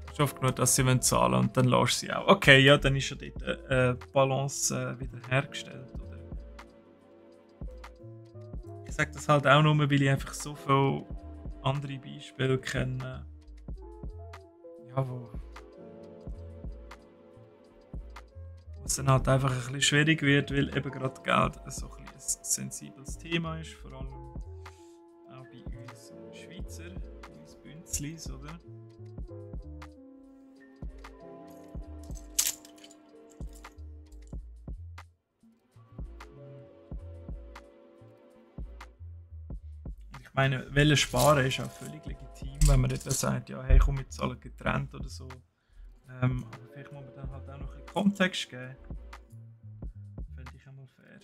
Es ist oft genug, dass sie zahlen wollen und dann lässt sie auch. Okay, ja, dann ist ja dort die Balance wieder hergestellt. Oder? Ich sage das halt auch nur, weil ich einfach so viele andere Beispiele kenne, ja, wo es dann halt einfach ein bisschen schwierig wird, weil eben gerade Geld so ein sensibles Thema ist, vor allem auch bei uns Schweizer, uns Bünzlis, oder? Ich meine, Welle sparen ist auch völlig legitim, wenn man etwa sagt, ja, hey, komm, wir zahlen getrennt oder so. Aber vielleicht muss man dann halt auch noch ein bisschen Kontext geben. Fände ich auch mal fair.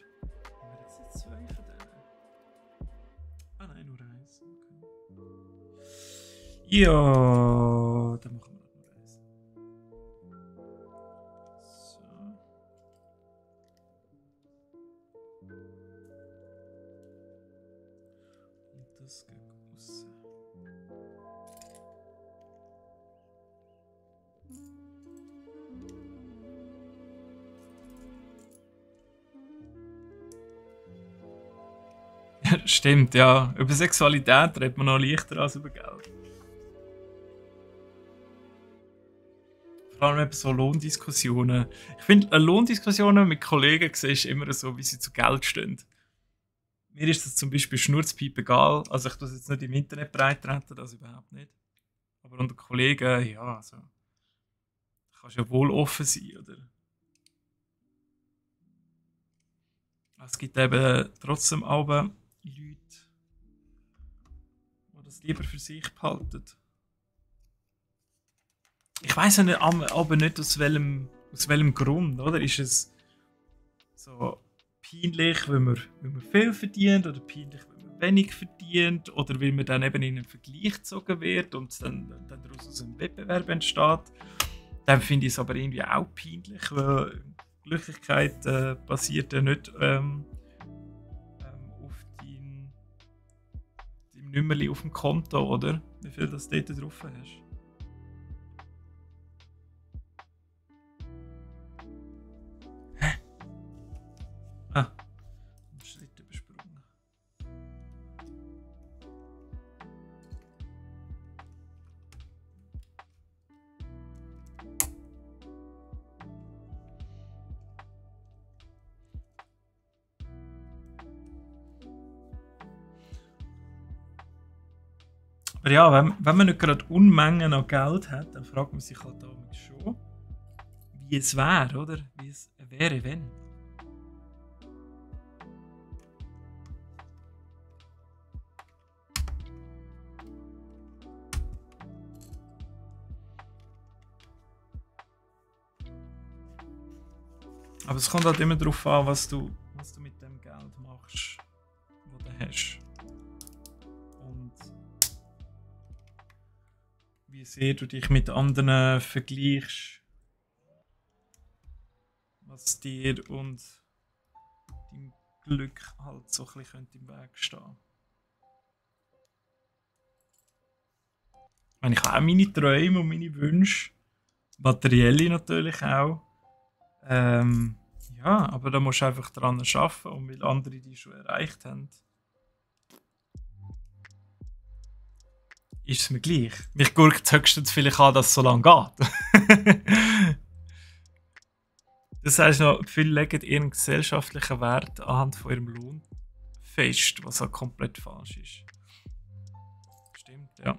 Haben wir jetzt 2 von denen? Ah nein, nur 1. Okay. Ja, dann machen wir noch nur 1. So. Und das geht raus. Stimmt, ja. Über Sexualität redet man noch leichter als über Geld. Vor allem eben so Lohndiskussionen. Ich finde, Lohndiskussionen mit Kollegen siehst du immer so, wie sie zu Geld stehen. Mir ist das zum Beispiel schnurzpiep egal. Also ich tue es jetzt nicht im Internet breittreten, das überhaupt nicht. Aber unter Kollegen, ja, also kannst ja wohl offen sein, oder? Es gibt eben trotzdem aber Leute, die das lieber für sich behalten. Ich weiß ja nicht, aber nicht aus welchem Grund, oder? Ist es so peinlich, wenn man viel verdient, oder peinlich, wenn man wenig verdient, oder weil man dann eben in einen Vergleich gezogen wird und dann daraus aus einem Wettbewerb entsteht. Dann finde ich es aber irgendwie auch peinlich, weil Glücklichkeit basiert ja nicht auf deinem Nummerli auf dem Konto, oder? Wie viel das dort drauf hast. Ah, einen Schritt übersprungen. Aber ja, wenn man nicht gerade Unmengen an Geld hat, dann fragt man sich halt damit schon, wie es wäre, oder? Wie es wäre, wenn. Aber es kommt halt immer darauf an, was du mit dem Geld machst, das du hast. Und wie sehr du dich mit anderen vergleichst, was dir und deinem Glück halt so ein bisschen im Weg stehen. Ich habe auch meine Träume und meine Wünsche, materielle natürlich auch. Ja, aber da musst du einfach dran arbeiten und weil andere die schon erreicht haben, ist es mir gleich. Mich guckt höchstens vielleicht an, dass es so lange geht. Das heißt noch, viele legen ihren gesellschaftlichen Wert anhand von ihrem Lohn fest, was auch komplett falsch ist. Stimmt, ja.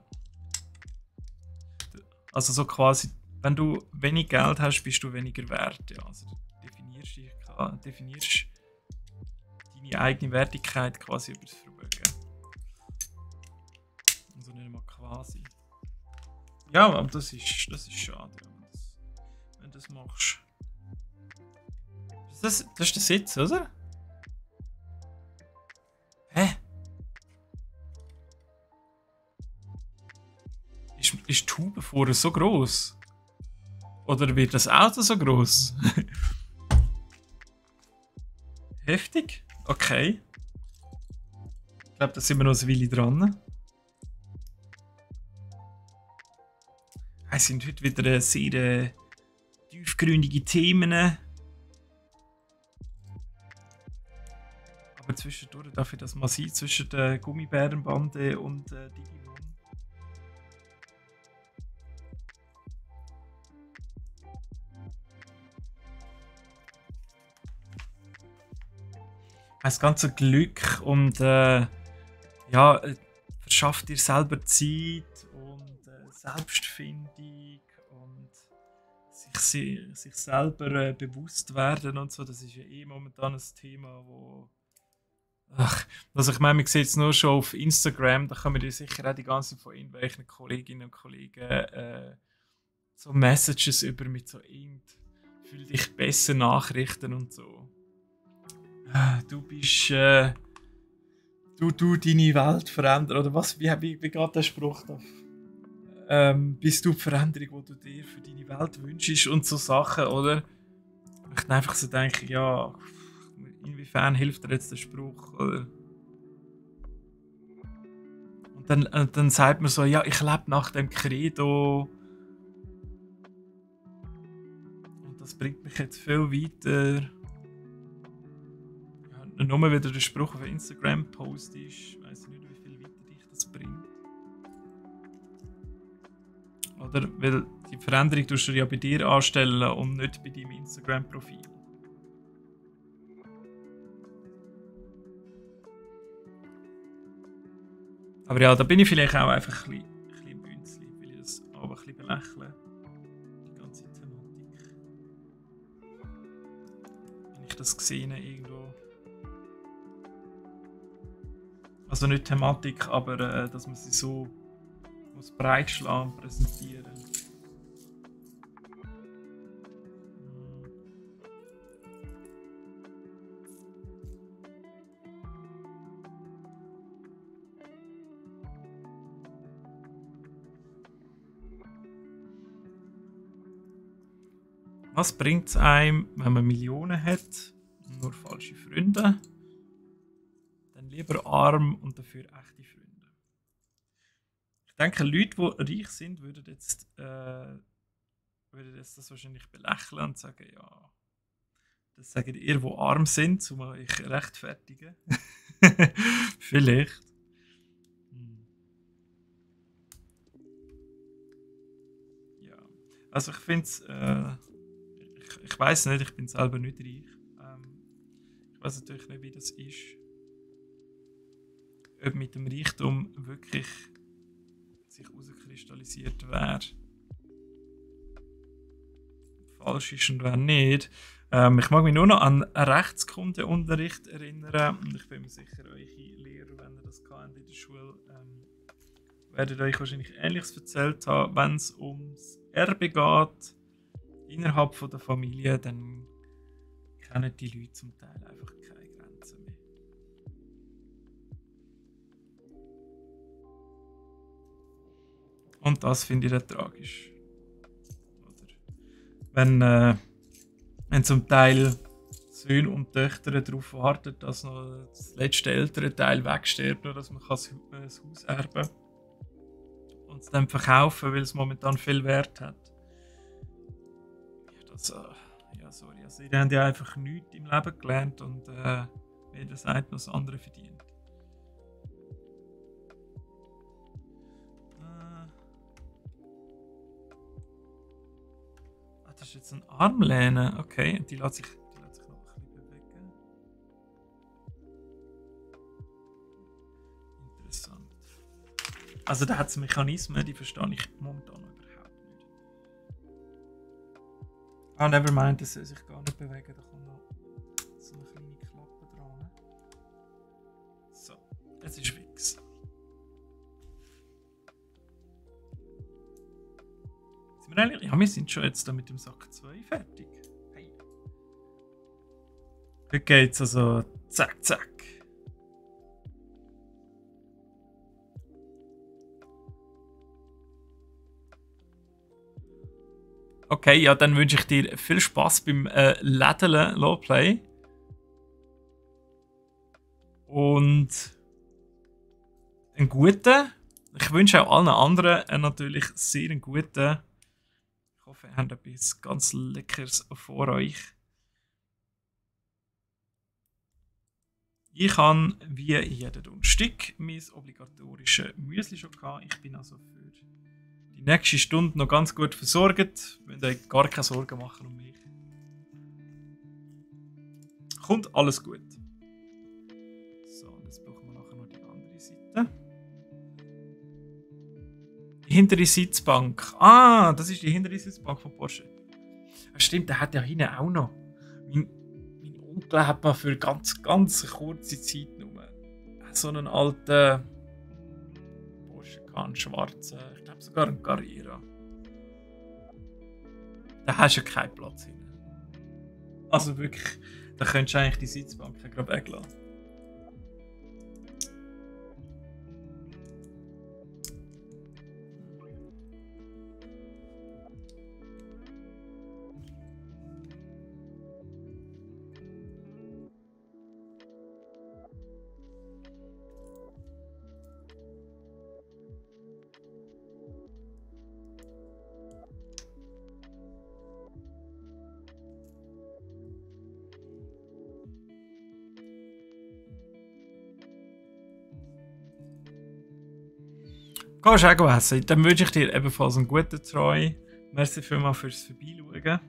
Also so quasi, wenn du wenig Geld hast, bist du weniger wert. Ja. Also du definierst deine eigene Wertigkeit quasi über das Vermögen. Also nicht mal quasi. Ja, aber das ist schade, wenn du das machst. Das ist der Sitz, oder? Hä? Ist die Tube vorher so groß? Oder wird das Auto so groß? Heftig? Okay. Ich glaube, da sind wir noch eine Weile dran. Es sind heute wieder sehr tiefgründige Themen. Aber zwischendurch darf ich das mal sein, zwischen der Gummibärenbande und Digimon. das ganze Glück und ja, verschafft dir selber Zeit und Selbstfindung und sich selber bewusst werden und so. Das ist ja eh momentan ein Thema, wo. Ach, also ich meine, man sieht es nur schon auf Instagram, da kommen dir sicher auch die ganze Zeit von irgendwelchen Kolleginnen und Kollegen so Messages über mit so fühl dich besser Nachrichten und so. Du bist du deine Welt verändern oder was? Wie geht der Spruch da? Bist du die Veränderung, die du dir für deine Welt wünschst und so Sachen, oder? Ich dann einfach so denke, ja, inwiefern hilft dir jetzt der Spruch, oder? Und dann sagt man so, ja, ich lebe nach dem Credo und das bringt mich jetzt viel weiter. Ja, nur wieder der Spruch auf Instagram post ist, weiss ich nicht, wie viel weiter dich das bringt. Oder? Weil die Veränderung tust du ja bei dir anstellen und nicht bei deinem Instagram-Profil. Aber ja, da bin ich vielleicht auch einfach ein bisschen bünzli, weil ich das auch ein bisschen belächle. Die ganze Thematik. Wenn ich das gesehen irgendwo. Also nicht Thematik, aber dass man sie so muss breitschlagen, präsentieren. Was bringt es einem, wenn man Millionen hat, nur falsche Freunde? Dann lieber arm und dafür echte Freunde. Ich denke, Leute, die reich sind, würden jetzt das wahrscheinlich belächeln und sagen, ja, das sagen ihr, die arm sind, um euch rechtfertigen. Vielleicht. Ja. Also ich finde es, ich weiß nicht, ich bin selber nicht reich. Ich weiß natürlich nicht, wie das ist. Ob mit dem Reichtum wirklich sich herauskristallisiert, wer falsch ist und wer nicht. Ich mag mich nur noch an einen Rechtskundeunterricht erinnern und ich bin mir sicher, eure Lehrer, wenn ihr das kennt in der Schule, werden euch wahrscheinlich Ähnliches erzählt haben. Wenn es ums Erbe geht, innerhalb von der Familie, dann kennen die Leute zum Teil einfach keine Grenzen mehr. Und das finde ich dann tragisch. Oder wenn zum Teil Söhne und Töchter darauf warten, dass noch das letzte ältere Teil wegstirbt, dass man das Haus erben kann. Und es dann verkaufen, weil es momentan viel Wert hat. Ja, sorry. Also, die haben ja einfach nichts im Leben gelernt und jeder sagt noch das andere verdient. Das ist jetzt ein Armlehne. Okay, die lässt sich noch ein bisschen bewegen. Interessant. Also da hat es Mechanismen, die verstehe ich momentan noch überhaupt nicht. Ah, nevermind, das soll sich gar nicht bewegen. Da kommt noch so eine kleine Klappe dran. So, es ist fix. Ja, wir sind schon jetzt da mit dem Sack 2 fertig. Hey. Heute geht's also zack, zack. Okay, ja, dann wünsche ich dir viel Spaß beim Lädeln Lowplay. Und einen guten. Ich wünsche auch allen anderen natürlich sehr einen guten. Ich hoffe, ihr habt etwas ganz Leckeres vor euch. Ich habe wie jeden Donnerstag mein obligatorisches Müsli schon gehabt. Ich bin also für die nächste Stunde noch ganz gut versorgt. Ihr müsst euch gar keine Sorgen machen um mich. Kommt alles gut. Die hintere Sitzbank. Ah, das ist die hintere Sitzbank von Porsche. Ja, stimmt, der hat ja hinten auch noch. Mein Onkel hat mal für ganz kurze Zeit nur so einen alten Porsche gehabt, einen schwarzen. Ich glaube sogar einen Carrera. Da hast du ja keinen Platz hin. Also wirklich, da könntest du eigentlich die Sitzbank gerade weglassen. Gehst du auch essen? Dann wünsche ich dir ebenfalls einen guten Treu. Merci vielmals fürs Vorbeischauen.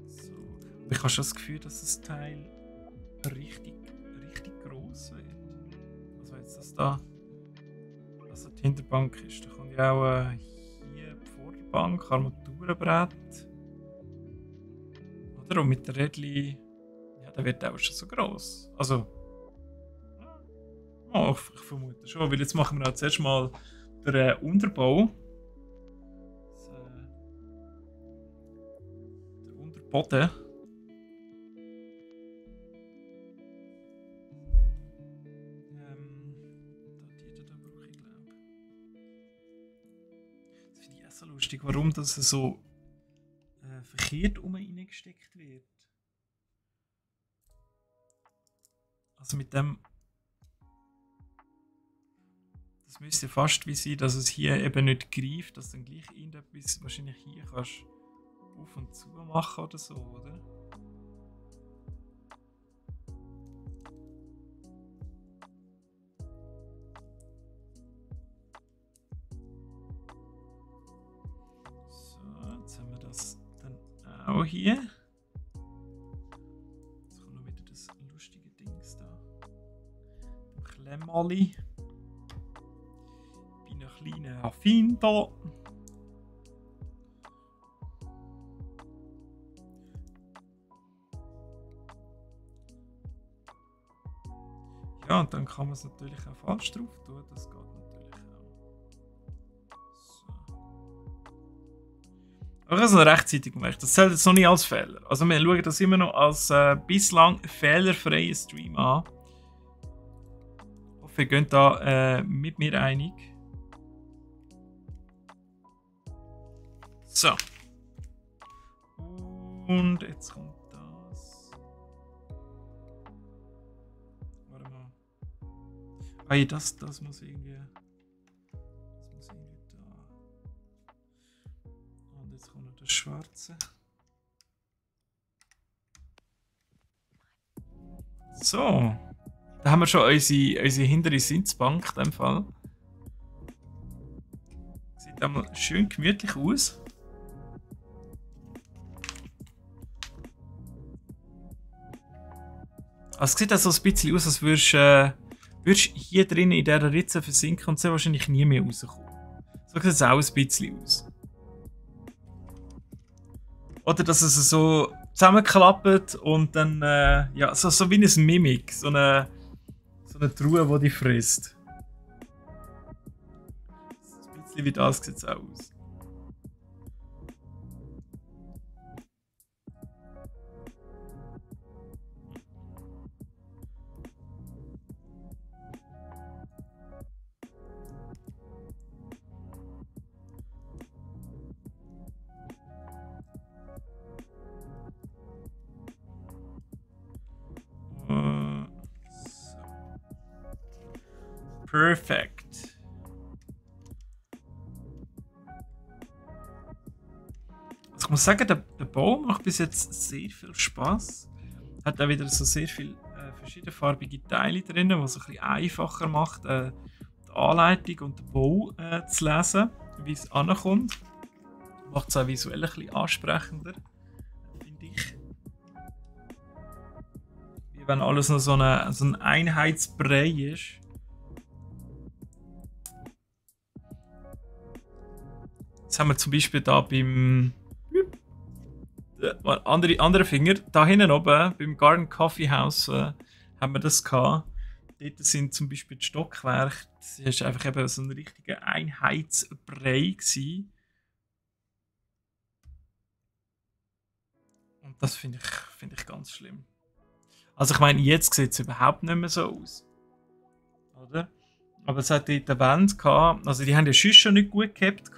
So. Ich habe schon das Gefühl, dass das Teil richtig gross wird. Also jetzt das da. Also die Hinterbank ist. Da kommt ja auch hier die Vorderbank, Armaturenbrett. Oder? Und mit der Rädchen, ja, der wird auch schon so gross. Also, oh, ich vermute schon, weil jetzt machen wir auch zuerst mal den Unterbau. Der Unterboden. So lustig, warum das so verkehrt reingesteckt wird. Also mit dem. Das müsste fast wie sein, dass es hier eben nicht greift, dass du dann gleich irgendetwas wahrscheinlich hier kannst auf und zu machen oder so, oder? Auch hier. Jetzt kommt noch wieder das lustige Dings da. Ein Klemmerli. Bei einer kleinen Erfinder. Ja, und dann kann man es natürlich auch falsch drauf tun. Das geht natürlich auch. So. Aber ich habe es noch rechtzeitig gemacht. Das zählt jetzt noch nicht als Fehler. Also wir schauen das immer noch als bislang fehlerfreien Stream an. Ich hoffe, ihr geht da mit mir einig. So. Und jetzt kommt das. Warte mal. Hey, das muss irgendwie. Jetzt kommt noch das Schwarze. So. Da haben wir schon unsere hintere Sitzbank in dem Fall. Sieht einmal schön gemütlich aus. Also es sieht auch so ein bisschen aus, als würdest du hier drin in dieser Ritze versinken und sehr wahrscheinlich nie mehr rauskommen. So sieht es auch ein bisschen aus. Oder dass es so zusammenklappt und dann, ja, so wie ein Mimik, so eine Truhe, die dich frisst. Ein bisschen wie das sieht es auch aus. Perfekt. Also ich muss sagen, der Bau macht bis jetzt sehr viel Spaß. Hat auch wieder so sehr viele verschiedenfarbige Teile drin, was es ein bisschen einfacher macht, die Anleitung und den Bau zu lesen, wie es ankommt. Macht es auch visuell ein bisschen ansprechender, finde ich. Wie wenn alles noch so ein Einheitsbrei ist. Jetzt haben wir zum Beispiel da beim andere Finger, da hinten oben, beim Garden Coffee House, haben wir das gehabt. Dort sind zum Beispiel die Stockwerke, das war einfach eben so ein richtiger Einheitsbrei gewesen. Und das finde ich ganz schlimm. Also ich meine, jetzt sieht es überhaupt nicht mehr so aus. Oder? Aber es hat dort eine Wand gehabt, also die haben ja sonst schon nicht gut gehabt.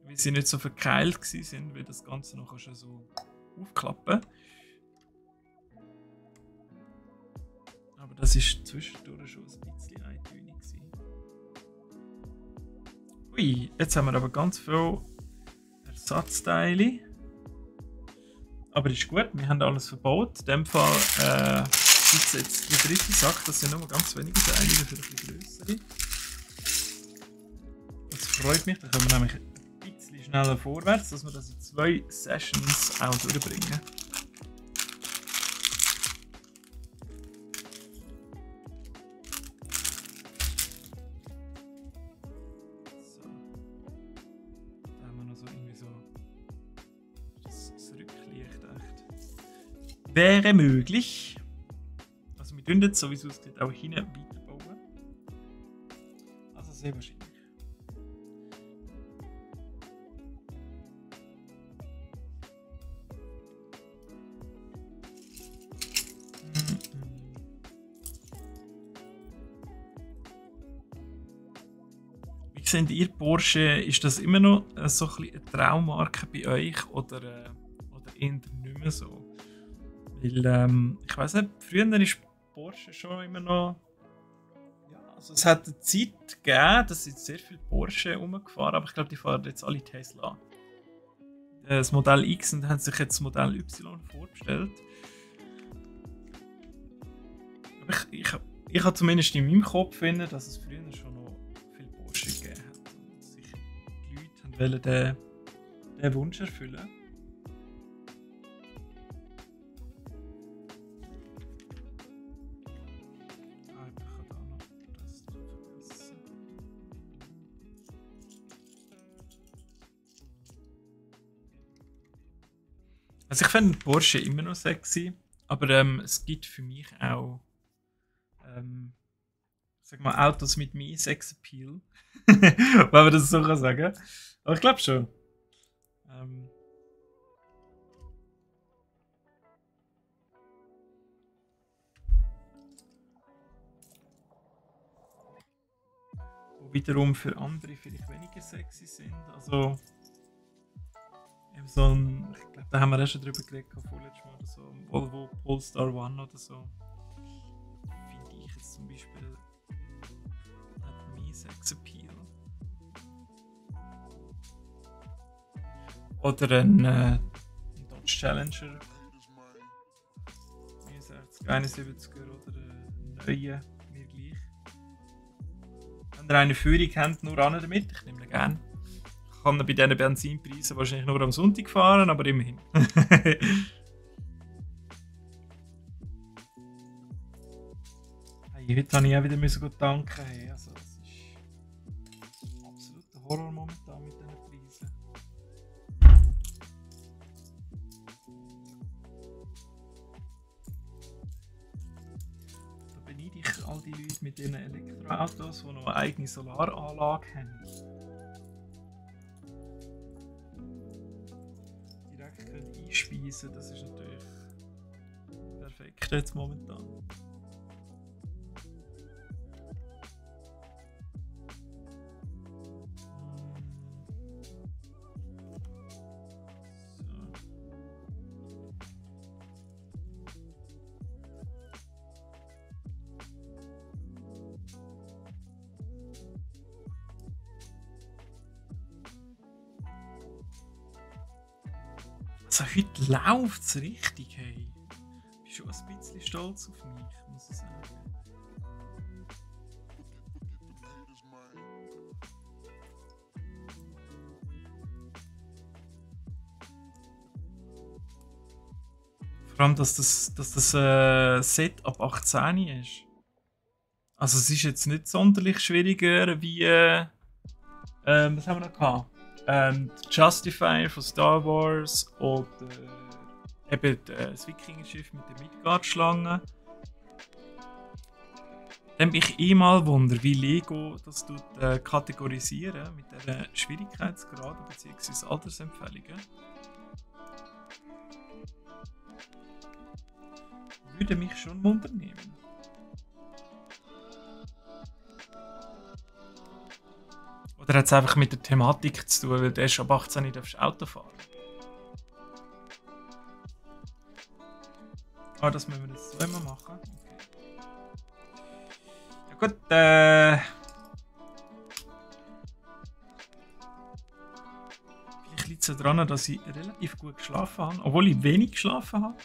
Weil sie nicht so verkeilt waren, weil das Ganze noch schon so aufklappen. Aber das war zwischendurch schon ein bisschen eintönig. Ui, jetzt haben wir aber ganz viele Ersatzteile. Aber ist gut, wir haben alles verbaut. In dem Fall gibt es jetzt die dritte Sache, das sind nur ganz wenige Teile, dafür ein bisschen grössere. Das freut mich, da können wir nämlich ein bisschen schneller vorwärts, dass wir das in 2 Sessions auch durchbringen. So. Da haben wir noch so irgendwie so das Rücklicht echt. Wäre möglich. Also wir tun jetzt, so wie es aussieht, auch hinten weiterbauen. Also sehr wahrscheinlich. Wie seht ihr, Porsche, ist das immer noch so ein bisschen eine Traummarke bei euch oder eher nicht mehr so? Weil, ich weiß nicht, früher ist Porsche schon immer noch. Ja, also es hat eine Zeit gegeben, dass sind sehr viele Porsche rumgefahren, aber ich glaube, die fahren jetzt alle Tesla. Das Modell X und haben sich jetzt das Modell Y vorgestellt. Aber ich habe zumindest in meinem Kopf finden, dass es früher schon noch viele Porsche gegeben hat. Und sicher die Leute wollten den Wunsch erfüllen. Also ich finde Porsche immer noch sexy, aber es gibt für mich auch sag mal, Autos mit mehr Sexappeal. Wenn man das so sagen kann. Aber ich glaube schon. Wo wiederum für andere vielleicht weniger sexy sind. Also eben so ein, ich glaube, da haben wir auch schon drüber geredet vorletztes Mal, oder so ein Volvo Polestar One oder so. Finde ich jetzt zum Beispiel hat mehr Sexappeal. Oder ein Dodge Challenger 71er oder einen neuen, mir gleich. Wenn ihr eine Führung habt, nur an damit, ich nehme ihn gerne. Ich kann bei diesen Benzinpreisen wahrscheinlich nur am Sonntag fahren, aber immerhin. Hey, heute habe ich auch wieder tanken. Hey, also, das ist absolut ein Horror momentan mit diesen Preisen. Da beneide ich all die Leute mit ihren Elektroautos, die noch eine eigene Solaranlage haben. Direkt können einspeisen, das ist natürlich perfekt jetzt momentan. Also heute läuft es richtig, hey. Ich bin schon ein bisschen stolz auf mich, muss ich sagen. Vor allem, dass das Set ab 18 ist. Also es ist jetzt nicht sonderlich schwieriger wie... was haben wir noch gehabt? Justifier von Star Wars oder eben das Wikinger-Schiff mit der Midgard-Schlange. Dann bin ich mal wunder, wie Lego das tut, kategorisieren mit der Schwierigkeitsgrad bzw. Altersempfehlungen. Würde mich schon wundern nehmen. Oder hat es einfach mit der Thematik zu tun, weil du erst ab 18 nicht Auto fahren darfst? Ah, das müssen wir jetzt so immer machen. Okay. Ja gut, vielleicht liegt es daran, dass ich relativ gut geschlafen habe, obwohl ich wenig geschlafen habe.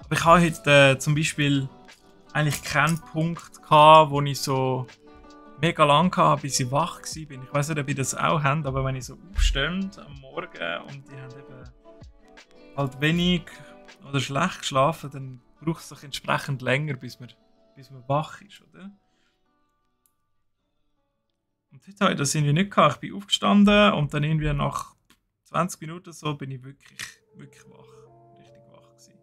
Aber ich habe heute zum Beispiel eigentlich keinen Punkt gehabt, wo ich so mega lang hatte, bis ich wach war. Ich weiß nicht, ob ihr das auch habt, aber wenn ich so aufstehe am Morgen und die haben eben halt wenig oder schlecht geschlafen, dann braucht es doch entsprechend länger, bis man wach ist, oder? Und heute habe ich das irgendwie nicht gehabt. Ich bin aufgestanden und dann irgendwie nach 20 Minuten so bin ich wirklich wach. Richtig wach gewesen.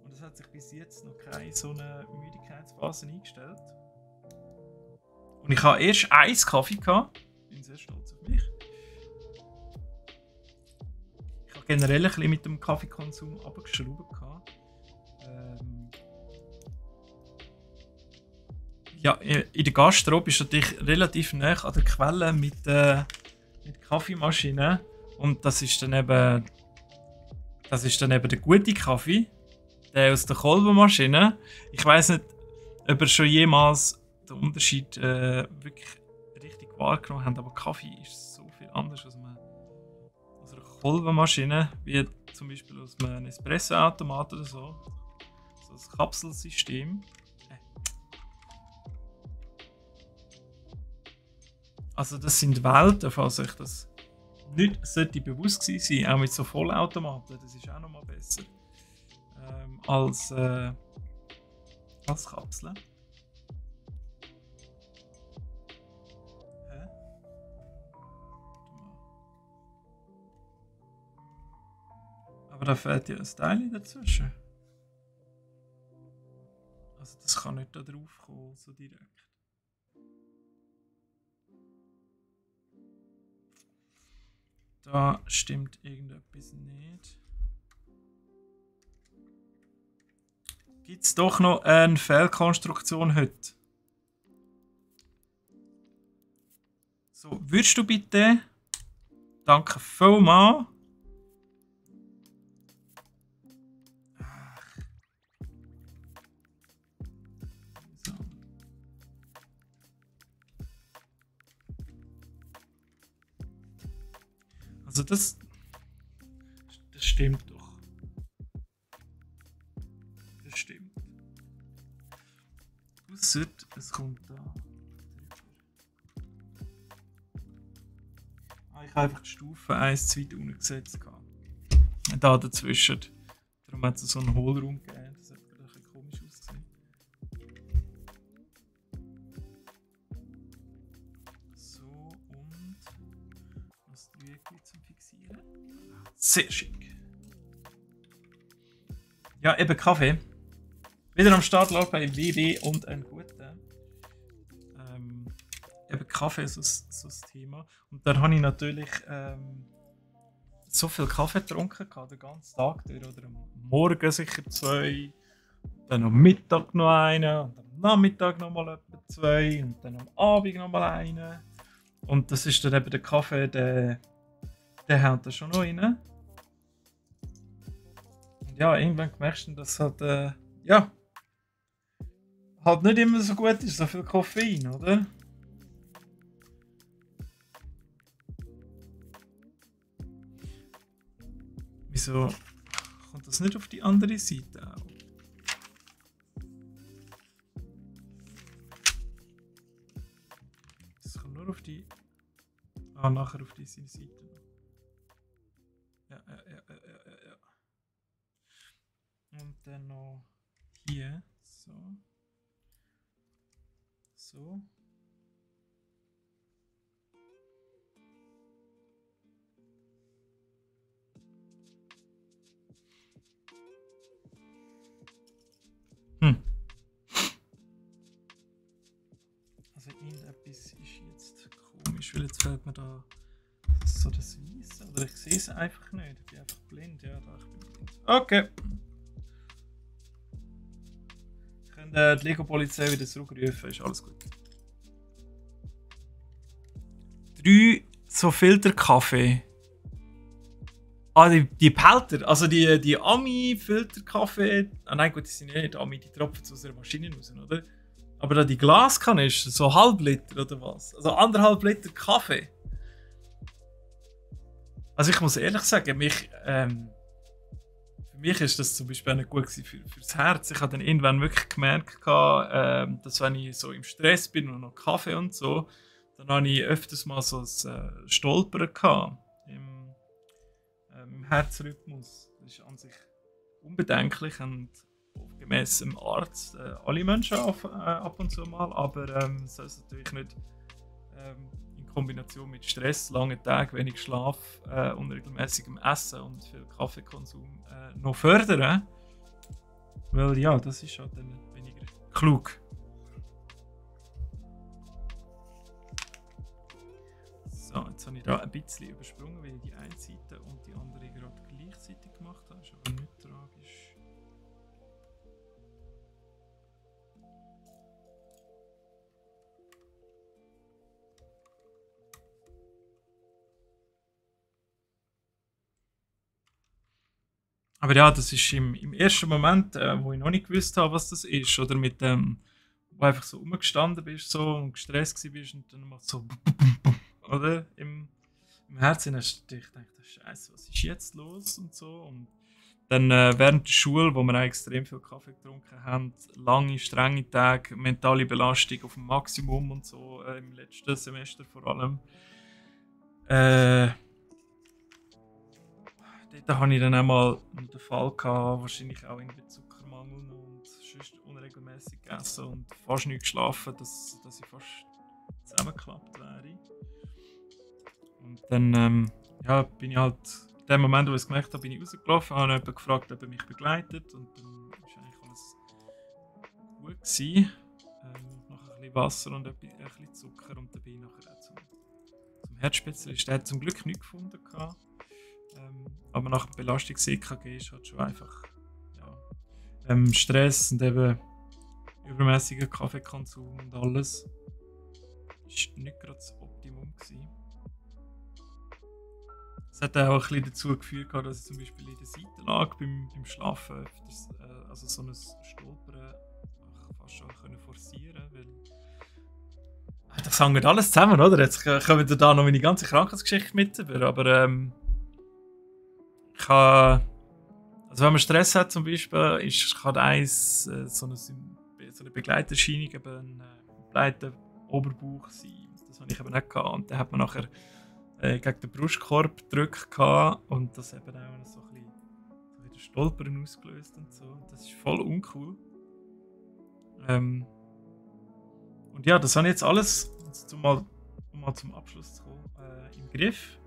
Und es hat sich bis jetzt noch keine so eine Müdigkeitsphase eingestellt. Und ich habe erst 1 Kaffee gehabt. Ich bin sehr stolz auf mich. Ich habe generell ein bisschen mit dem Kaffeekonsum runtergeschraubt gehabt. Ja, in der Gastro bist du natürlich relativ nah an der Quelle mit Kaffeemaschinen. Und das ist dann eben der gute Kaffee, der aus der Kolbenmaschine. Ich weiss nicht, ob ihr schon jemals den Unterschied wirklich richtig wahrgenommen habt, aber Kaffee ist so viel anders aus einer Kolbenmaschine, wie zum Beispiel aus einem Espresso-Automat oder so. So ein Kapselsystem. Also das sind Welten, falls euch das nicht sollte bewusst gewesen sein, auch mit so Vollautomaten, das ist auch noch mal besser als Kapseln. Hä? Aber da fehlt ja ein Teil dazwischen. Also das kann nicht da drauf kommen, so direkt. Da stimmt irgendetwas nicht. Gibt es doch noch eine Fehlkonstruktion heute? So, würdest du bitte... Danke vielmals. So. Also das stimmt doch. Das stimmt. Ausser, es kommt da drüber. Ich habe einfach die Stufe 1 zu weit unten gesetzt. Da dazwischen. Darum hat es so einen Hohlraum gegeben. Das hat ein bisschen komisch ausgesehen. So, und das Dreieck zum Fixieren. Sehr schick. Ja, eben Kaffee. Wieder am Start läuft bei WW und ein guter. Eben Kaffee ist so das Thema. Und dann habe ich natürlich so viel Kaffee getrunken, den ganzen Tag durch. Oder am Morgen sicher 2, dann am Mittag noch einen, und am Nachmittag noch mal etwa 2 und dann am Abend noch mal einen. Und das ist dann eben der Kaffee, der haut da schon noch rein. Und ja, irgendwann merkst du, dass halt, halt nicht immer so gut ist, so viel Koffein, oder? Wieso kommt das nicht auf die andere Seite auch? Das kommt nur auf die... Ah, nachher auf diese Seite. dann noch hier. So. So. Also irgendetwas ist jetzt komisch, weil jetzt fällt mir da so das Weiße. Oder ich sehe es einfach nicht. Ich bin einfach blind. Ja, da, ich bin blind. Okay. Ich kann die Lego-Polizei wieder zurückrufen, ist alles gut. 3 so Filterkaffee. Ah, die Pelter, also die Ami-Filterkaffee. Ah nein, gut, die sind ja nicht Ami, die tropfen aus der Maschine raus, oder? Aber da die Glaskanister, so Halb-Liter oder was? Also 1,5 Liter Kaffee. Also ich muss ehrlich sagen, für mich ist das zum Beispiel nicht gut fürs Herz. Ich habe dann irgendwann wirklich gemerkt, dass wenn ich so im Stress bin und noch Kaffee und so, dann habe ich öfters mal so ein Stolpern gehabt im Herzrhythmus. Das ist an sich unbedenklich und gemäß dem Arzt alle Menschen ab und zu mal, aber es soll es natürlich nicht in Kombination mit Stress, langen Tagen, wenig Schlaf, unregelmäßigem Essen und viel Kaffeekonsum noch fördern. Weil ja, das ist halt dann weniger klug. So, jetzt habe ich da ein bisschen übersprungen, weil ich die eine Seite und die andere gerade gleichzeitig gemacht habe. Ist aber nicht tragisch. Aber ja, das ist im ersten Moment, wo ich noch nicht gewusst habe, was das ist, oder mit dem, wo einfach so rumgestanden bist so, und gestresst bist und dann macht so oder? Im Herzen hast du dich gedacht, Scheiße, was ist jetzt los und so. Und dann während der Schule, wo wir auch extrem viel Kaffee getrunken haben, lange, strenge Tage, mentale Belastung auf dem Maximum und so, im letzten Semester vor allem. Dort hatte ich dann auch mal den Fall gehabt, wahrscheinlich auch irgendwie Zuckermangel und sonst unregelmäßig gegessen und fast nicht geschlafen, dass ich fast zusammengeklappt wäre. Und dann ja, bin ich halt in dem Moment, wo ich es gemerkt habe, bin ich rausgelaufen, habe jemanden gefragt, ob er mich begleitet und dann war eigentlich alles gut gewesen. Noch ein bisschen Wasser und ein bisschen Zucker und dann bin ich nachher auch zum Herzspezialist. Der hat zum Glück nichts gefunden gehabt. Aber nach dem Belastungs-EKG ist halt schon einfach ja, Stress und eben übermäßiger Kaffeekonsum und alles. Ist nicht gerade das Optimum gewesen. Es hat auch ein bisschen dazu geführt, dass ich zum Beispiel in der Seitenlage beim Schlafen öfters, also so ein Stolpern fast schon forcieren können. Das hängt alles zusammen, oder? Jetzt kommen wir da noch meine ganze Krankheitsgeschichte mit über, aber ich habe, also wenn man Stress hat zum Beispiel, kann so eine Begleiterscheinung eben ein breiter Oberbauch sein. Das habe ich eben nicht gehabt. Und dann hat man nachher gegen den Brustkorb gedrückt und das eben auch so ein bisschen Stolpern ausgelöst und so. Das ist voll uncool. Und ja, das habe ich jetzt alles, um mal zum Abschluss zu kommen, im Griff.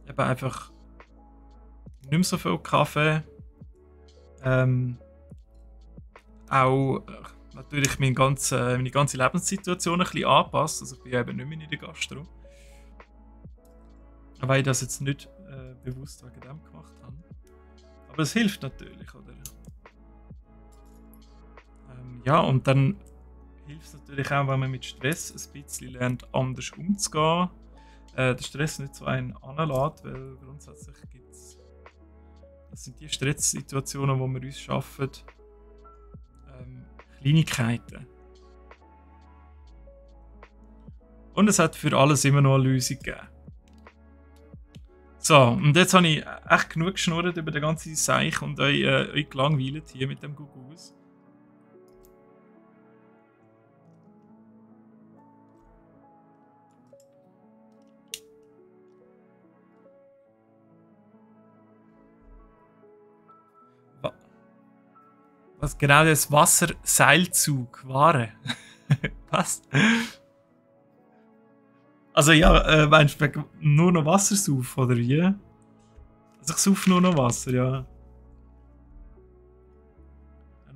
Eben einfach nicht mehr so viel Kaffee. Auch natürlich meine ganze Lebenssituation ein bisschen anpassen. Also ich bin ja eben nicht mehr in der Gastro. Weil ich das jetzt nicht bewusst wegen dem gemacht habe. Aber es hilft natürlich, oder? Ja, und dann hilft es natürlich auch, wenn man mit Stress ein bisschen lernt, anders umzugehen. Den Stress nicht so einen anlässt, weil grundsätzlich das sind die Stresssituationen, wo wir uns schaffen, Kleinigkeiten. Und es hat für alles immer noch eine Lösung gegeben. So, und jetzt habe ich echt genug geschnurrt über den ganzen Seich und euch gelangweilt hier mit dem Gugus. Was genau das Wasserseilzug war. Was? Also ja, meinst du nur noch Wasser saufen, oder wie? Also ich saufe nur noch Wasser, ja.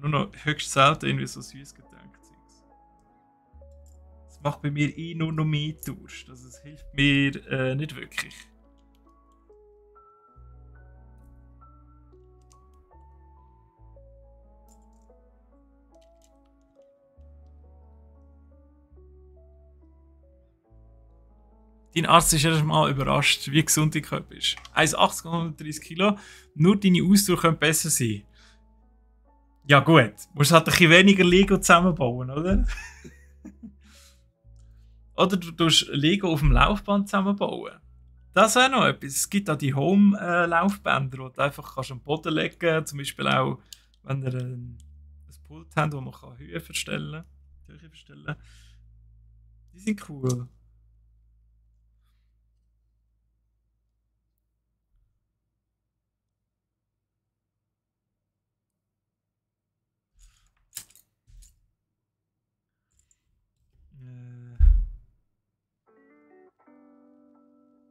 Nur noch höchst selten irgendwie so Süßgetränke. Das macht bei mir nur noch mehr Durst. Also es hilft mir nicht wirklich. Dein Arzt ist erst mal überrascht, wie gesund dein Körper ist. 1,80 und 130 Kilo. Nur deine Ausdauer könnte besser sein. Ja gut, musst halt ein bisschen weniger Lego zusammenbauen, oder? Oder du tust Lego auf dem Laufband zusammenbauen. Das wäre noch etwas. Es gibt auch die Home-Laufbänder, die du einfach kannst am Boden legen kannst. Zum Beispiel auch, wenn ihr ein Pult habt, wo man Höhe verstellen kann. Die sind cool.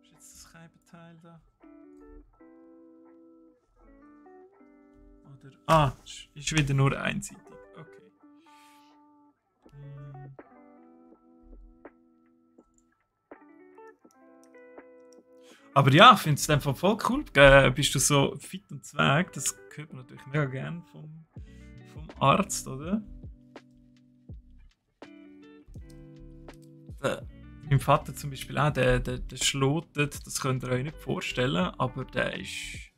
Ist jetzt das Scheibenteil da? Oder. Ah, ist wieder nur einseitig. Okay. Aber ja, ich finde es einfach voll cool. Bist du so fit und zweg? Das hört man natürlich mega gern vom Arzt, oder? Mein Vater zum Beispiel auch, der schlotet, das könnt ihr euch nicht vorstellen, aber der ist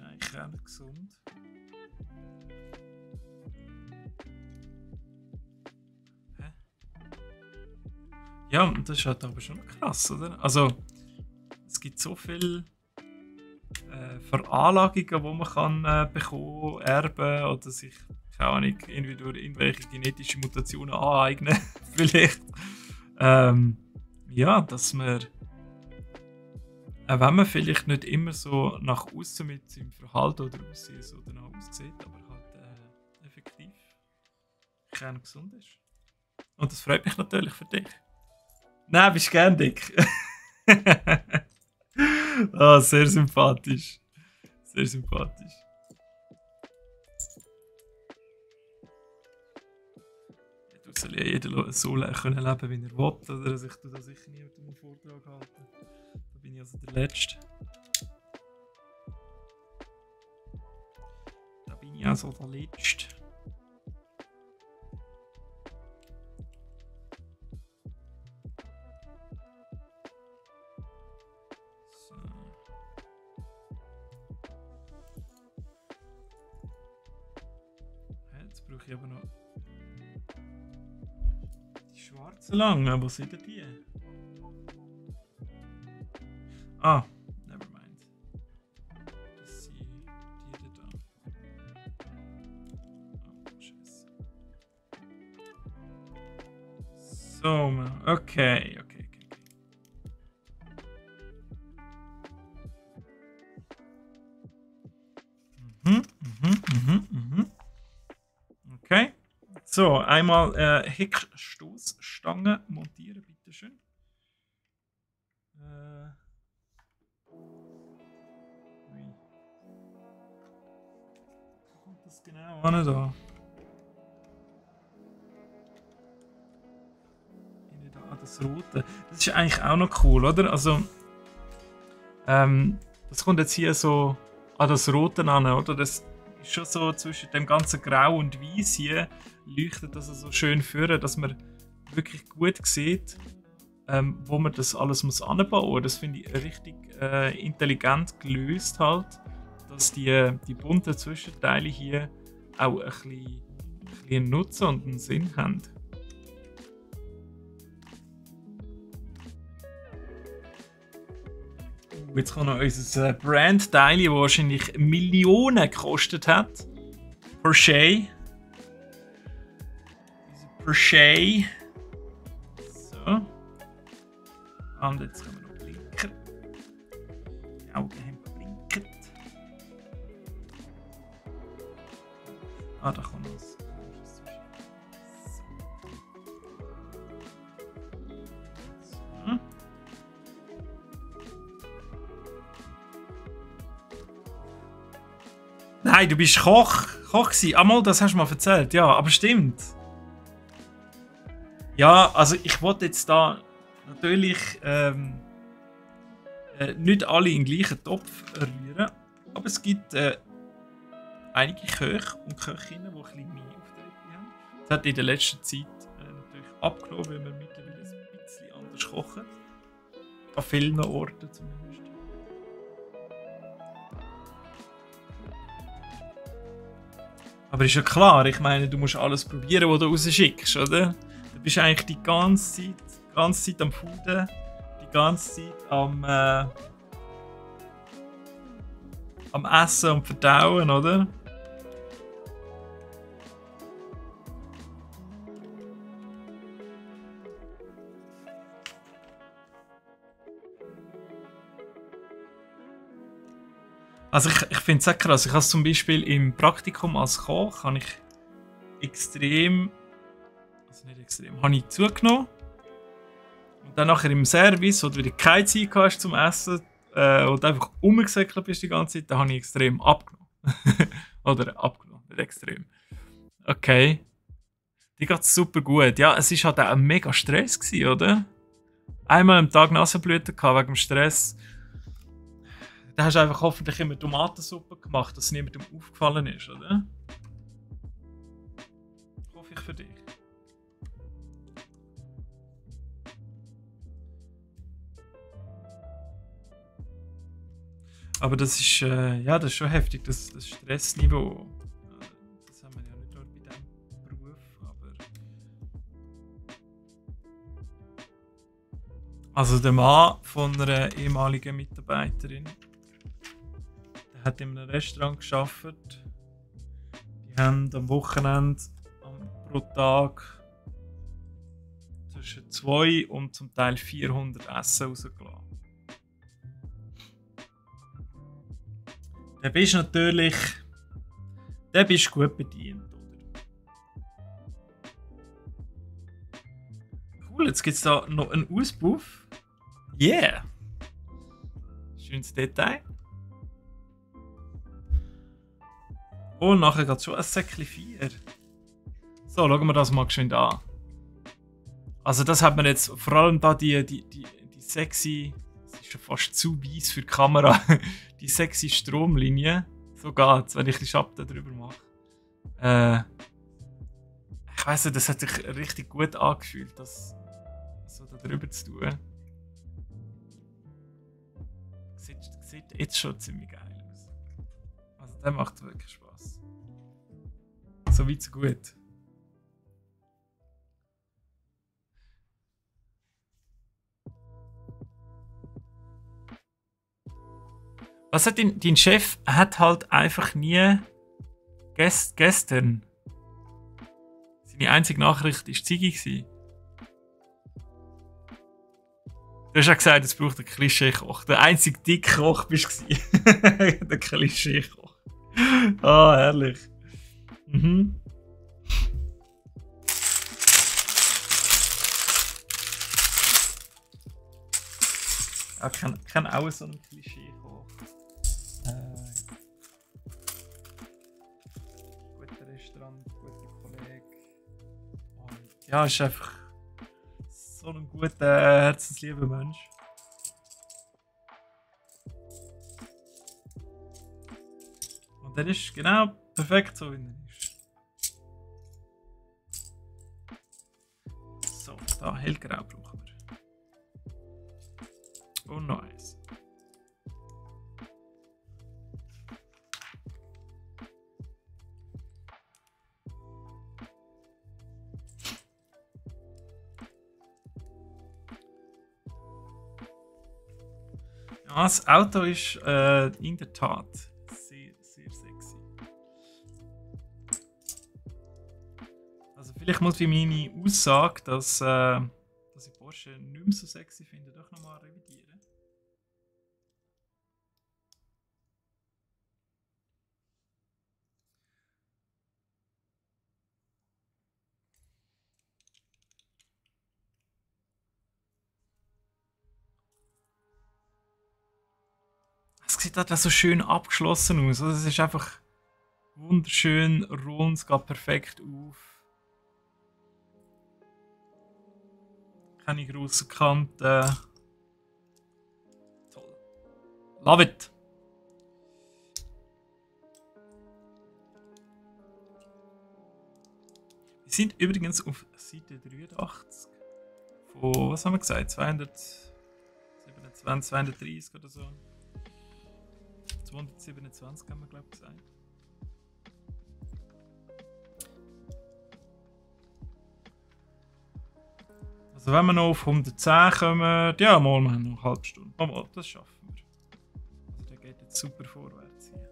eigentlich auch nicht gesund. Hä? Ja, und das ist halt aber schon krass, oder? Also, es gibt so viele Veranlagungen, die man kann bekommen, erben oder sich, keine Ahnung, irgendwie durch irgendwelche genetische Mutationen aneignen, vielleicht. Ja, dass man, auch wenn man vielleicht nicht immer so nach außen mit seinem Verhalten oder Aussehen so danach aussieht, aber halt effektiv kerngesund ist. Und das freut mich natürlich für dich. Nein, bist gern dick. Ah, sehr sympathisch. Sehr sympathisch. Ja, du soll ja jeder so können leben, wie er will. Oder? Also ich tue da sicher nie mit einem Vortrag halten. Da bin ich also der Letzte. Da bin ich also der Letzte. Jetzt brauche ich aber noch die schwarzen Langen. Wo sind denn die? Ah, never mind. Das sind die da. Oh, Scheiße. So, okay. Okay. So, einmal Heckstoßstange montieren, bitteschön. Wo kommt das genau an da? Das Rote. Das ist eigentlich auch noch cool, oder? Also, das kommt jetzt hier so an das Rote an, oder? Das ist schon so zwischen dem ganzen Grau und Weiß hier leuchtet das so schön führen, dass man wirklich gut sieht, wo man das alles muss anbauen muss. Das finde ich richtig intelligent gelöst halt, dass die bunten Zwischenteile hier auch ein bisschen einen Nutzen und einen Sinn haben. Jetzt kommt noch unser Brand-Teil, das wahrscheinlich Millionen gekostet hat. Porsche. Porsche. So. Und jetzt können wir noch blinken. Die Augen haben geblinkt. Nein, du bist Koch. Koch gewesen. Einmal, das hast du mal erzählt. Ja, aber stimmt. Ja, also ich wollte jetzt da natürlich nicht alle in den gleichen Topf rühren. Aber es gibt einige Köche und Köchinnen, die ein bisschen mehr Auftritte haben. Das hat in der letzten Zeit natürlich abgenommen, weil wir mittlerweile ein bisschen anders kochen. An vielen Orten zumindest. Aber ist ja klar, ich meine, du musst alles probieren, was du rausschickst, oder? Du bist eigentlich die ganze Zeit am Fooden, die ganze Zeit am Essen und Verdauen, oder? Also ich finde es auch krass. Ich habe zum Beispiel im Praktikum als Koch habe ich extrem, also nicht extrem, habe ich zugenommen. Und dann nachher im Service, wo du wieder keine Zeit hast zum Essen und einfach rumgesäckelt bist die ganze Zeit, da habe ich extrem abgenommen. Oder abgenommen, nicht extrem. Okay. Die geht super gut. Ja, es war halt auch ein mega Stress gewesen, oder? Einmal am Tag Nasenblüten gehabt wegen dem Stress. Da hast du einfach hoffentlich immer Tomatensuppe gemacht, dass es niemandem aufgefallen ist, oder? Hoffe ich für dich. Aber das ist, ja, das ist schon heftig, das Stressniveau. Das haben wir ja nicht nur bei diesem Beruf, aber... Also der Mann von einer ehemaligen Mitarbeiterin, der hat in einem Restaurant gearbeitet. Die haben am Wochenende pro Tag zwischen 2 und zum Teil 400 Essen rausgelassen. Dann bist natürlich, dann bist gut bedient, oder? Cool, jetzt gibt es da noch einen Auspuff. Yeah! Schönes Detail. Und nachher geht es schon ein Säckchen 4. So, schauen wir das mal geschwind an. Also das hat man jetzt, vor allem da die sexy, das ist schon fast zu weiss für die Kamera, die sexy Stromlinie. So geht's, wenn ich die Schatten drüber mache. Ich weiss nicht, das hat sich richtig gut angefühlt, das so da drüber zu tun. Sieht jetzt schon ziemlich geil aus. Also der macht wirklich Spaß. So weit, so gut. Was hat dein Chef hat halt einfach nie gestern. Seine einzige Nachricht war Ziggy. Du hast ja gesagt, es braucht einen Klischee-Koch. Der einzige dicke Koch bist du. Der Klischee-Koch. Ah, herrlich. Mhm. Ich kenne auch so einen Klischee-Koch. Guter Restaurant, guter Kollege. Und ja, ist einfach so ein guter, herzenslieber Mensch. Und der ist genau perfekt so, wie er ist. So, da hellgrau brauchen wir. Und noch eins. Ja, das Auto ist in der Tat sehr, sehr sexy. Also vielleicht muss ich meine Aussage, dass ich Porsche nicht mehr so sexy finde, doch nochmal revidieren. Es sieht halt so schön abgeschlossen aus. Also es ist einfach Wunderschön rund, es geht perfekt auf. Keine grossen Kanten. Toll. Love it! Wir sind übrigens auf Seite 83. Von, was haben wir gesagt? 227, 230 oder so. 227 haben wir, glaube ich, gesagt. Also wenn wir noch auf 110 kommen, ja, mal, wir haben noch eine halbe Stunde. Mal, das schaffen wir. Also der geht jetzt super vorwärts hier.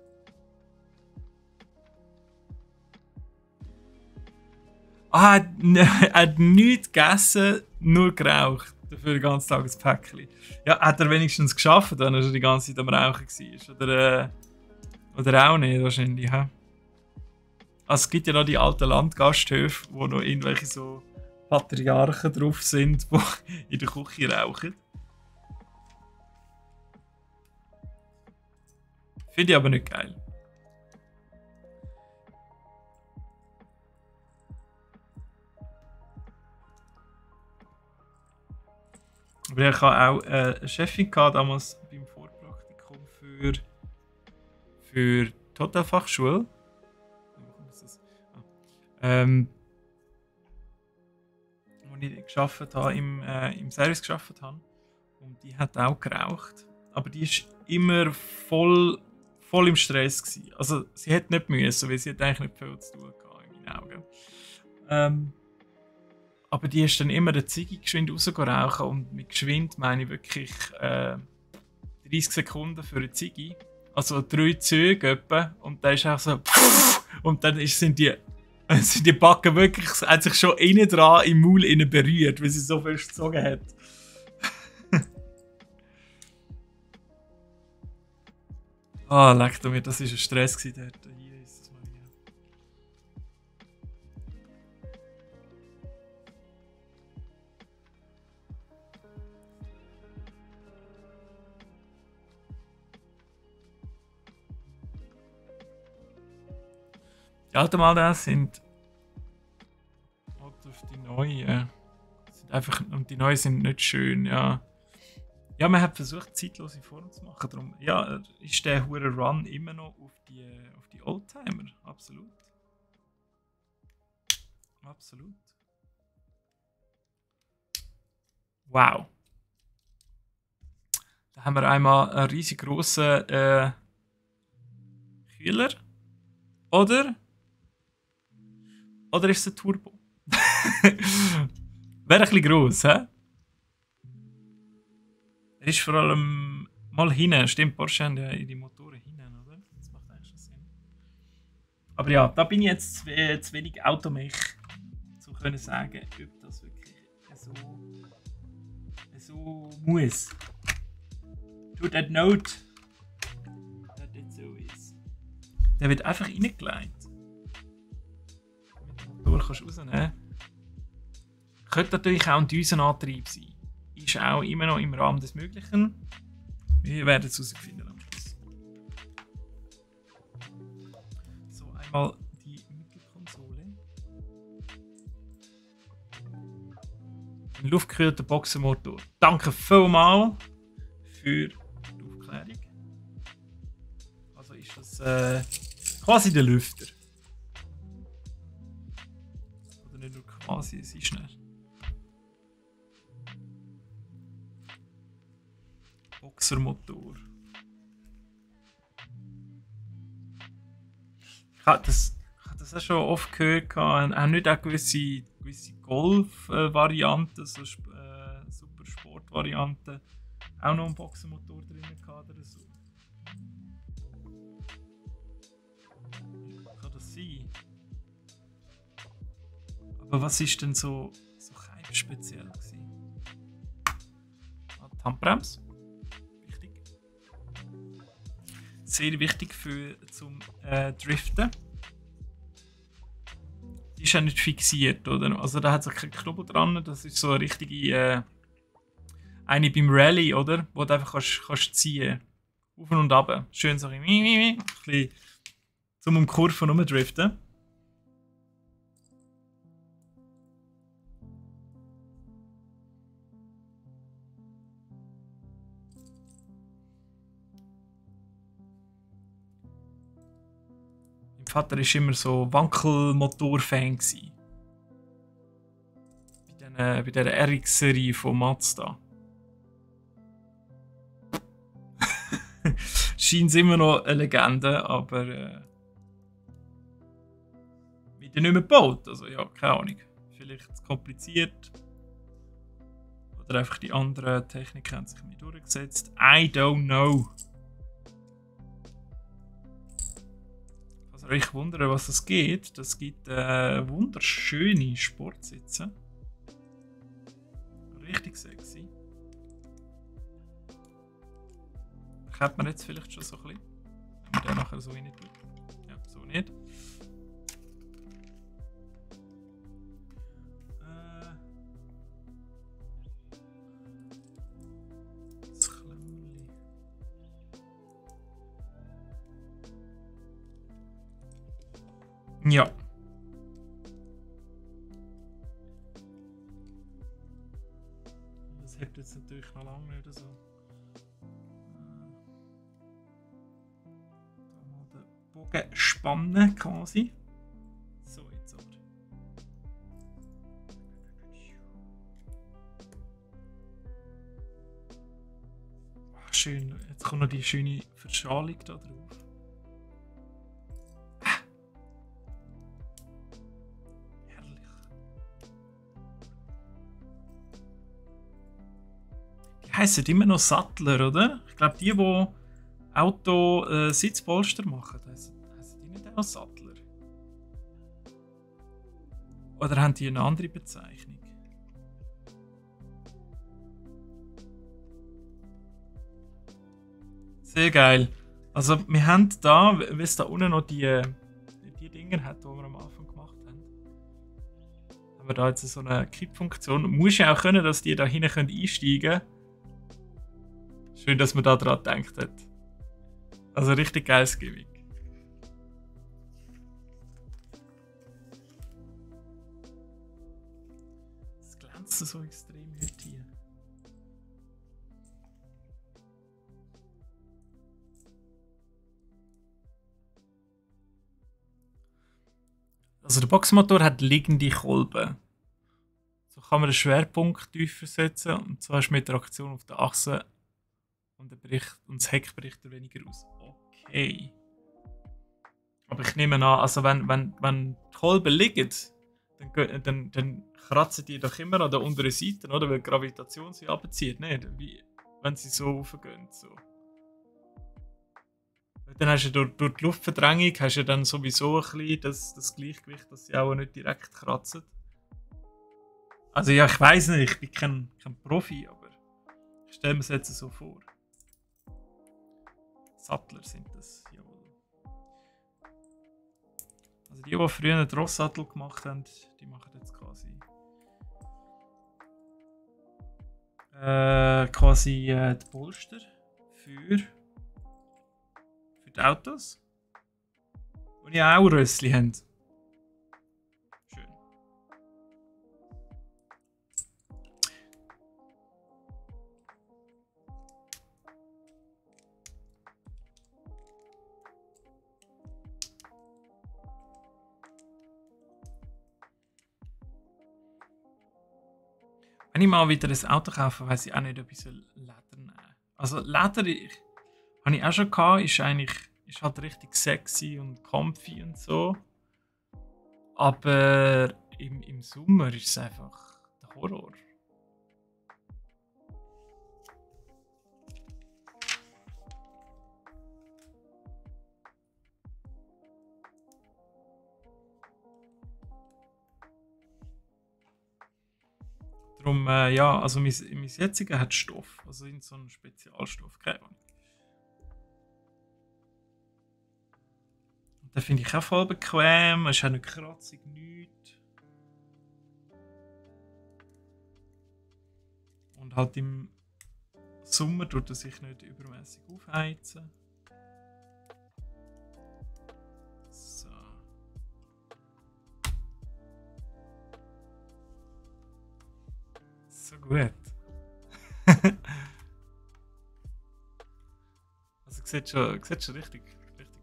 Ah, er hat nichts gegessen, nur geraucht. Dafür den ganzen Tag ein Päckchen. Ja, hat er wenigstens geschafft, wenn er schon die ganze Zeit am Rauchen war. Oder auch nicht, wahrscheinlich. He? Also es gibt ja noch die alten Landgasthöfe, wo noch irgendwelche so Patriarchen drauf sind, die in der Küche rauchen. Finde ich aber nicht geil. Aber ich hatte auch eine Chefin damals beim Vorpraktikum für die Hotelfachschule. Wo ich gearbeitet habe, im Service gearbeitet habe. Und die hat auch geraucht. Aber die war immer voll im Stress gewesen. Also sie hätte nicht müssen, weil sie hat eigentlich nicht viel zu tun gehabt, in meinen Augen. Aber die ist dann immer eine Ziege geschwind rausgerauchen und mit geschwind meine ich wirklich 30 Sekunden für eine Ziege. Also 3 Züge etwa. Und dann ist auch so und dann sind die Backen wirklich, hat sich schon innen dran im Maul innen berührt, weil sie so fest gezogen hat. Leck mir, das war ein Stress dort. Jesus Maria. Die alten Maldas sind auf die neuen. Sind einfach, und die neuen sind nicht schön, ja. Ja, man hat versucht, zeitlose Formen zu machen. Darum, ja, ist der hure Run immer noch auf die Oldtimer. Absolut. Absolut. Wow. Da haben wir einmal einen riesig grossen Kühler. Oder ist es ein Turbo? Wäre ein bisschen gross, hä? Er ist vor allem mal hinten. Stimmt, Porsche haben ja in die Motoren hinten, oder? Das macht eigentlich schon Sinn. Aber ja, da bin ich jetzt zu wenig Automech, zu können sagen, ob das wirklich so muss. To that note, that it so is. Der wird einfach reingelegt. Mit dem Motor kannst du rausnehmen. Könnte natürlich auch ein Düsenantrieb sein. Ist auch immer noch im Rahmen des Möglichen. Wir werden es herausfinden am Schluss. So, einmal die Mittelkonsole. Ein luftkühlter Boxermotor. Danke vielmals für die Aufklärung. Also ist das quasi der Lüfter. Oder nicht nur quasi, es ist schnell. Boxermotor. Ich habe das auch schon oft gehört. Auch nicht auch gewisse Golf-Varianten, so Super Sport-Varianten, auch noch einen Boxermotor drin gehabt oder so. Kann das sein? Aber was ist denn so speziell gewesen? Die Handbremse. Sehr wichtig zum Driften. Die ist ja nicht fixiert, oder? Also da hat sich kein Knubbel dran. Das ist so eine richtige eine beim Rallye, oder? Wo du einfach kannst ziehen. Auf und ab. Schön so ein bisschen um Kurven rumdriften. Mein Vater war immer so Wankelmotor-Fan. Bei dieser RX-Serie von Mazda. Scheint immer noch eine Legende, aber wird ja nicht mehr gebaut. Also ja, keine Ahnung. Vielleicht zu kompliziert. Oder einfach die anderen Techniken haben sich nicht durchgesetzt. I don't know. Also ich wundere, was das geht. Das gibt wunderschöne Sportsitze. Richtig sexy. Kennt man jetzt vielleicht schon so ein bisschen. Wenn man den nachher so rein tut. Ja, so nicht. Das Klemmli. Ja. Das hebt jetzt natürlich noch lange nicht so. Da mal den Bogen spannen quasi. So, jetzt aber. Ach, schön. Jetzt kommt noch die schöne Verschalung da drauf. Heissen immer noch Sattler, oder? Ich glaube, die Auto Sitzpolster machen, heissen die nicht auch Sattler? Oder haben die eine andere Bezeichnung? Sehr geil. Also wir haben da, wie es da unten noch die Dinger hat, die wir am Anfang gemacht haben, haben wir da jetzt so eine Kippfunktion. Du musst ja auch können, dass die da hinten einsteigen können. Schön, dass man da dran gedacht hat. Also richtig geiles Gimmick. Das glänzt so extrem heute hier. Also der Boxmotor hat liegende Kolben. So kann man den Schwerpunkt tiefer setzen und zwar ist mit der Aktion auf der Achse und das Heck bricht weniger aus. Okay. Aber ich nehme an, also wenn die Kolben liegen, dann kratzen die doch immer an der unteren Seite, oder? Weil die Gravitation sie abzieht, nicht? Wie wenn sie so raufgehen. So. Dann hast du durch die Luftverdrängung hast du dann sowieso ein bisschen das Gleichgewicht, dass sie auch nicht direkt kratzen. Also ja, ich weiß nicht, ich bin kein Profi, aber ich stelle mir es jetzt so vor. Sattler sind das, jawohl. Also die früher einen Drosssattel gemacht haben, die machen jetzt quasi die Polster für die Autos. Und ja auch Rössli haben. Schön. Wenn ich mal wieder ein Auto kaufe, weiss ich auch nicht, ob ich Leder nehmen. Also Leder habe ich auch schon gehabt, ist halt richtig sexy und comfy und so. Aber im Sommer ist es einfach der Horror. Darum, ja, also mein jetziger hat Stoff, also in so einem Spezialstoff, keine Ahnung. Und den finde ich auch voll bequem, es ist auch nicht kratzig, nichts. Und halt im Sommer tut er sich nicht übermäßig aufheizen. so gut. Also sieht schon richtig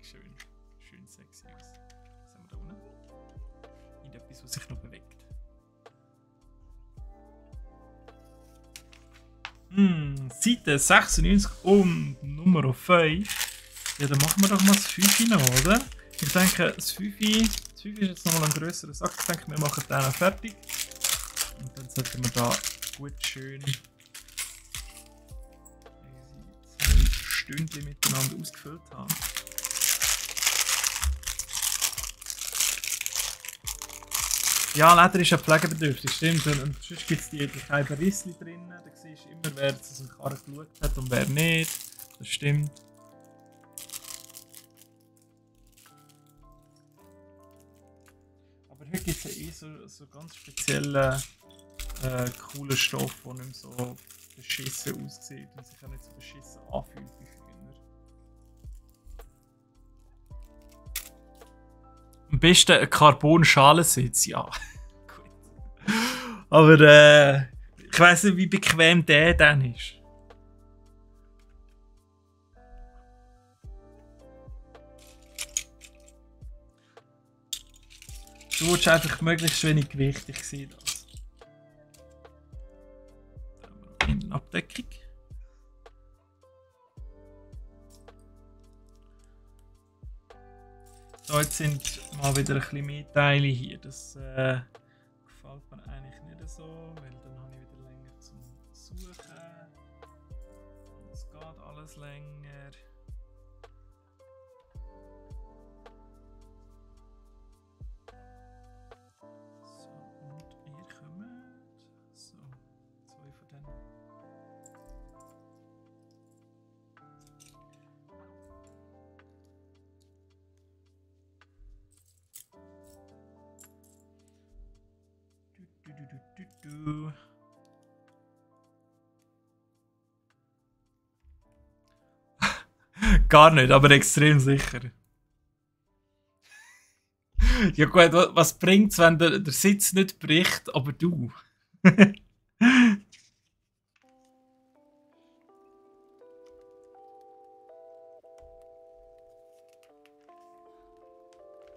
schön sexy aus. Was haben wir da unten? Irgendetwas, was sich noch bewegt. Seite 96 und Nummer 5. Ja, dann machen wir doch mal das 5 noch, oder? Ich denke, das 5 ist jetzt nochmal ein grösserer Sack. Ich denke, wir machen den noch fertig. Und dann sollten wir da gut schön 2 Stündchen miteinander ausgefüllt haben. Ja, Leder ist ja pflegebedürftig, stimmt. Und sonst gibt es die kleinen Rissli drin. Da siehst du immer, wer zu seinem Karren geschaut hat und wer nicht. Das stimmt. Aber heute gibt es ja so ganz speziellen, coolen Stoff, der nicht mehr so beschissen aussieht und sich auch nicht so beschissen anfühlt wie früher. Am besten ein Carbon-Schalensitz, ja. Gut. Aber ich weiss nicht, wie bequem der dann ist. Du willst einfach möglichst wenig gewichtig sein. Dann haben wir noch eine Abdeckung. So, jetzt sind mal wieder ein bisschen mehr Teile hier. Das gefällt mir eigentlich nicht so, weil dann habe ich wieder länger zum Suchen. Es geht alles länger. So, und ihr kommt. So, 2 von denen. Gar nicht, aber extrem sicher. Ja gut, was bringt es, wenn der Sitz nicht bricht, aber du?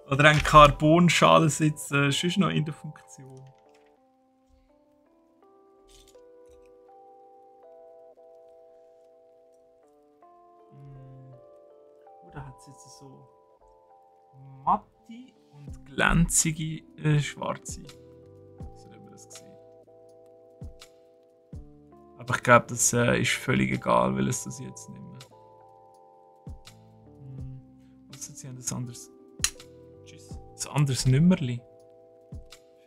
Oder ein Carbon-Schalensitz ist noch in der Funktion. Da hat es jetzt so matte und glänzige schwarze. So haben wir das gesehen. Aber ich glaube, das ist völlig egal, weil es das jetzt nicht mehr. Was sie haben ein anderes. Tschüss. Ein anderes Nummerli.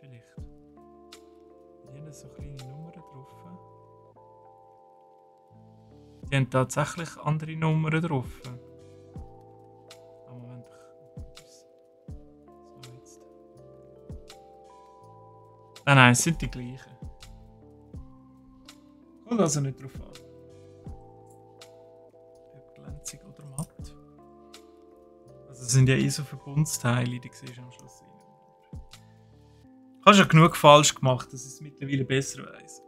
Vielleicht. Die haben so kleine Nummern drauf. Die haben tatsächlich andere Nummern drauf. Nein, es sind die gleichen. Kommt also nicht drauf an. Ob glänzig oder matt. Also es sind ja so Verbundsteile, die siehst du am Schluss rein. Du hast ja genug falsch gemacht, dass ich es mittlerweile besser weiss.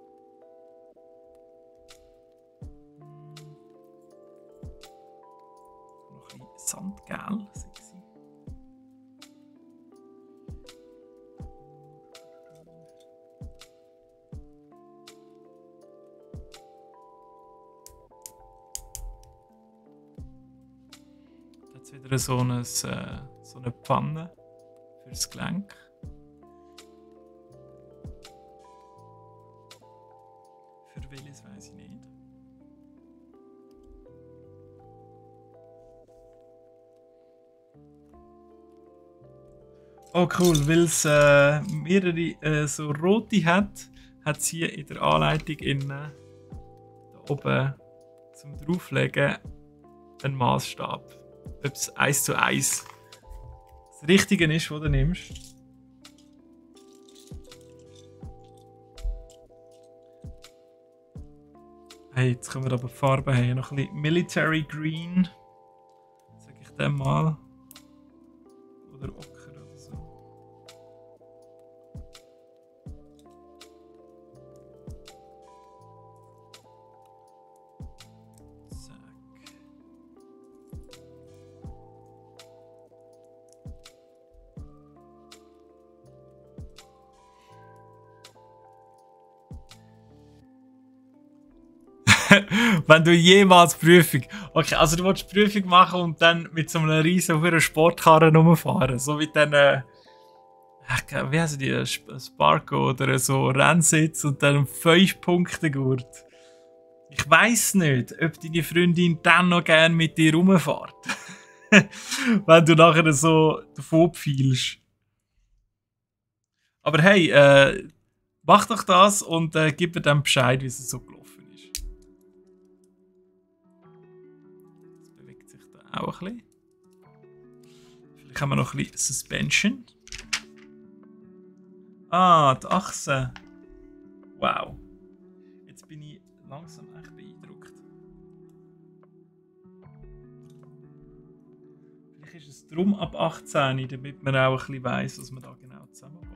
Noch ein bisschen Sandgel, sexy. Jetzt wieder so eine Pfanne fürs Gelenk. Für welches weiss ich nicht. Oh cool, weil es mehrere so rote hat es hier in der Anleitung innen, da oben zum Drauflegen einen Maßstab. Ob es 1:1 das Richtige ist, was du nimmst. Hey, jetzt können wir aber Farben haben. Noch ein bisschen Military Green. Sag ich dem mal. Oder Ocker oder so. Wenn du jemals Prüfung... Okay, also du willst Prüfung machen und dann mit so einer riesen hohen Sportkarre rumfahren. So wie dann... wie heißen die? Sparko oder so Rennsitz und dann 5 Punkte Gurt. Ich weiss nicht, ob deine Freundin dann noch gerne mit dir rumfährt. Wenn du nachher so davon pfeilst. Aber hey, mach doch das und gib mir dann Bescheid, wie es so gelaufen ist. Jetzt bewegt sich da auch ein bisschen. Vielleicht haben wir noch ein bisschen Suspension. Ah, die Achse. Wow. Jetzt bin ich langsam echt beeindruckt. Vielleicht ist es drum ab 18, damit man auch ein bisschen weiss, was man da genau zusammenbaut.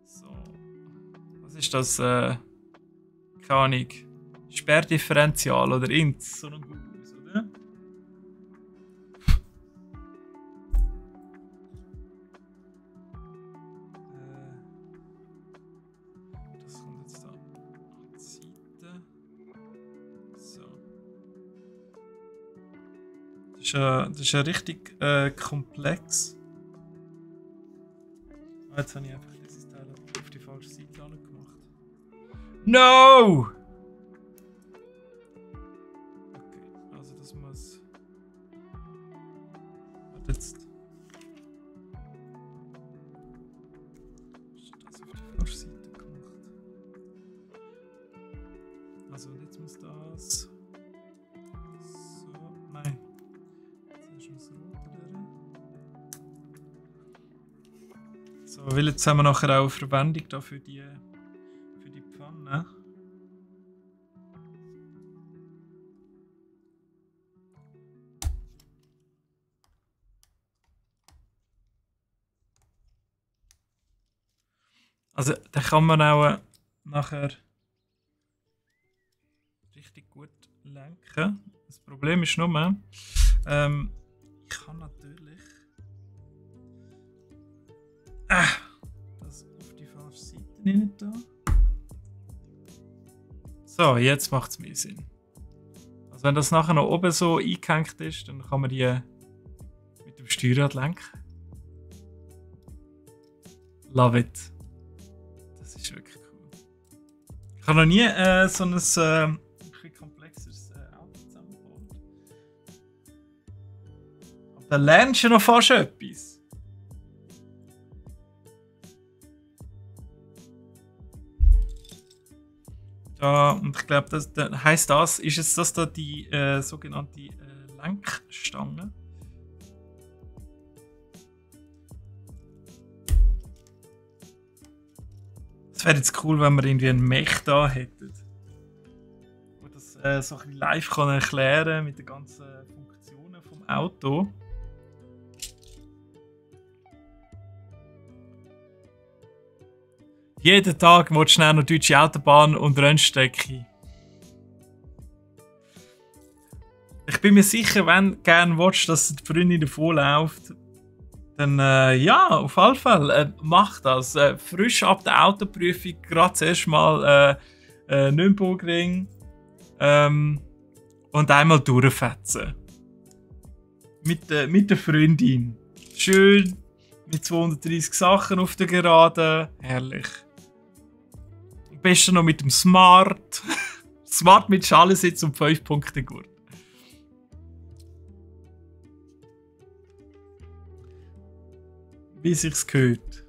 So. Was ist das? Keine Ahnung. Sperrdifferential oder Int? So ein Gutes, oder? Das ist ja richtig komplex. Jetzt habe ich einfach dieses Teil auf die falsche Seite gemacht. No! Okay, also das muss... Warte jetzt. Ist das auf die falsche Seite gemacht? Also jetzt muss das... So, nein. So, weil jetzt haben wir nachher auch Verwendung da für die Pfanne. Also, da kann man auch nachher richtig gut lenken. Das Problem ist nur, ich kann natürlich das auf die falsche Seite nicht da. So, jetzt macht es mehr Sinn. Also wenn das nachher noch oben so eingehängt ist, dann kann man die mit dem Steuerrad lenken. Love it. Das ist wirklich cool. Ich habe noch nie so ein komplexeres Auto zusammengebaut. Aber da lernst du noch fast etwas. Ja, und ich glaube, das heisst das, ist es das da die sogenannte Lenkstange? Es wäre jetzt cool, wenn wir irgendwie einen Mech da hätten. Wo das so ein bisschen live kann erklären mit den ganzen Funktionen vom Auto. Jeden Tag willst du schnell noch deutsche Autobahn und Rennstrecke. Ich bin mir sicher, wenn du gerne willst, dass die Freundin davonläuft, dann ja, auf jeden Fall, mach das. Frisch ab der Autoprüfung, gerade zuerst mal Nürburgring und einmal durchfetzen. Mit der Freundin. Schön mit 230 Sachen auf der Geraden. Herrlich. Am besten noch mit dem Smart. Smart mit Schalensitz und 5 Punkte Gurt. Wie sich's gehört.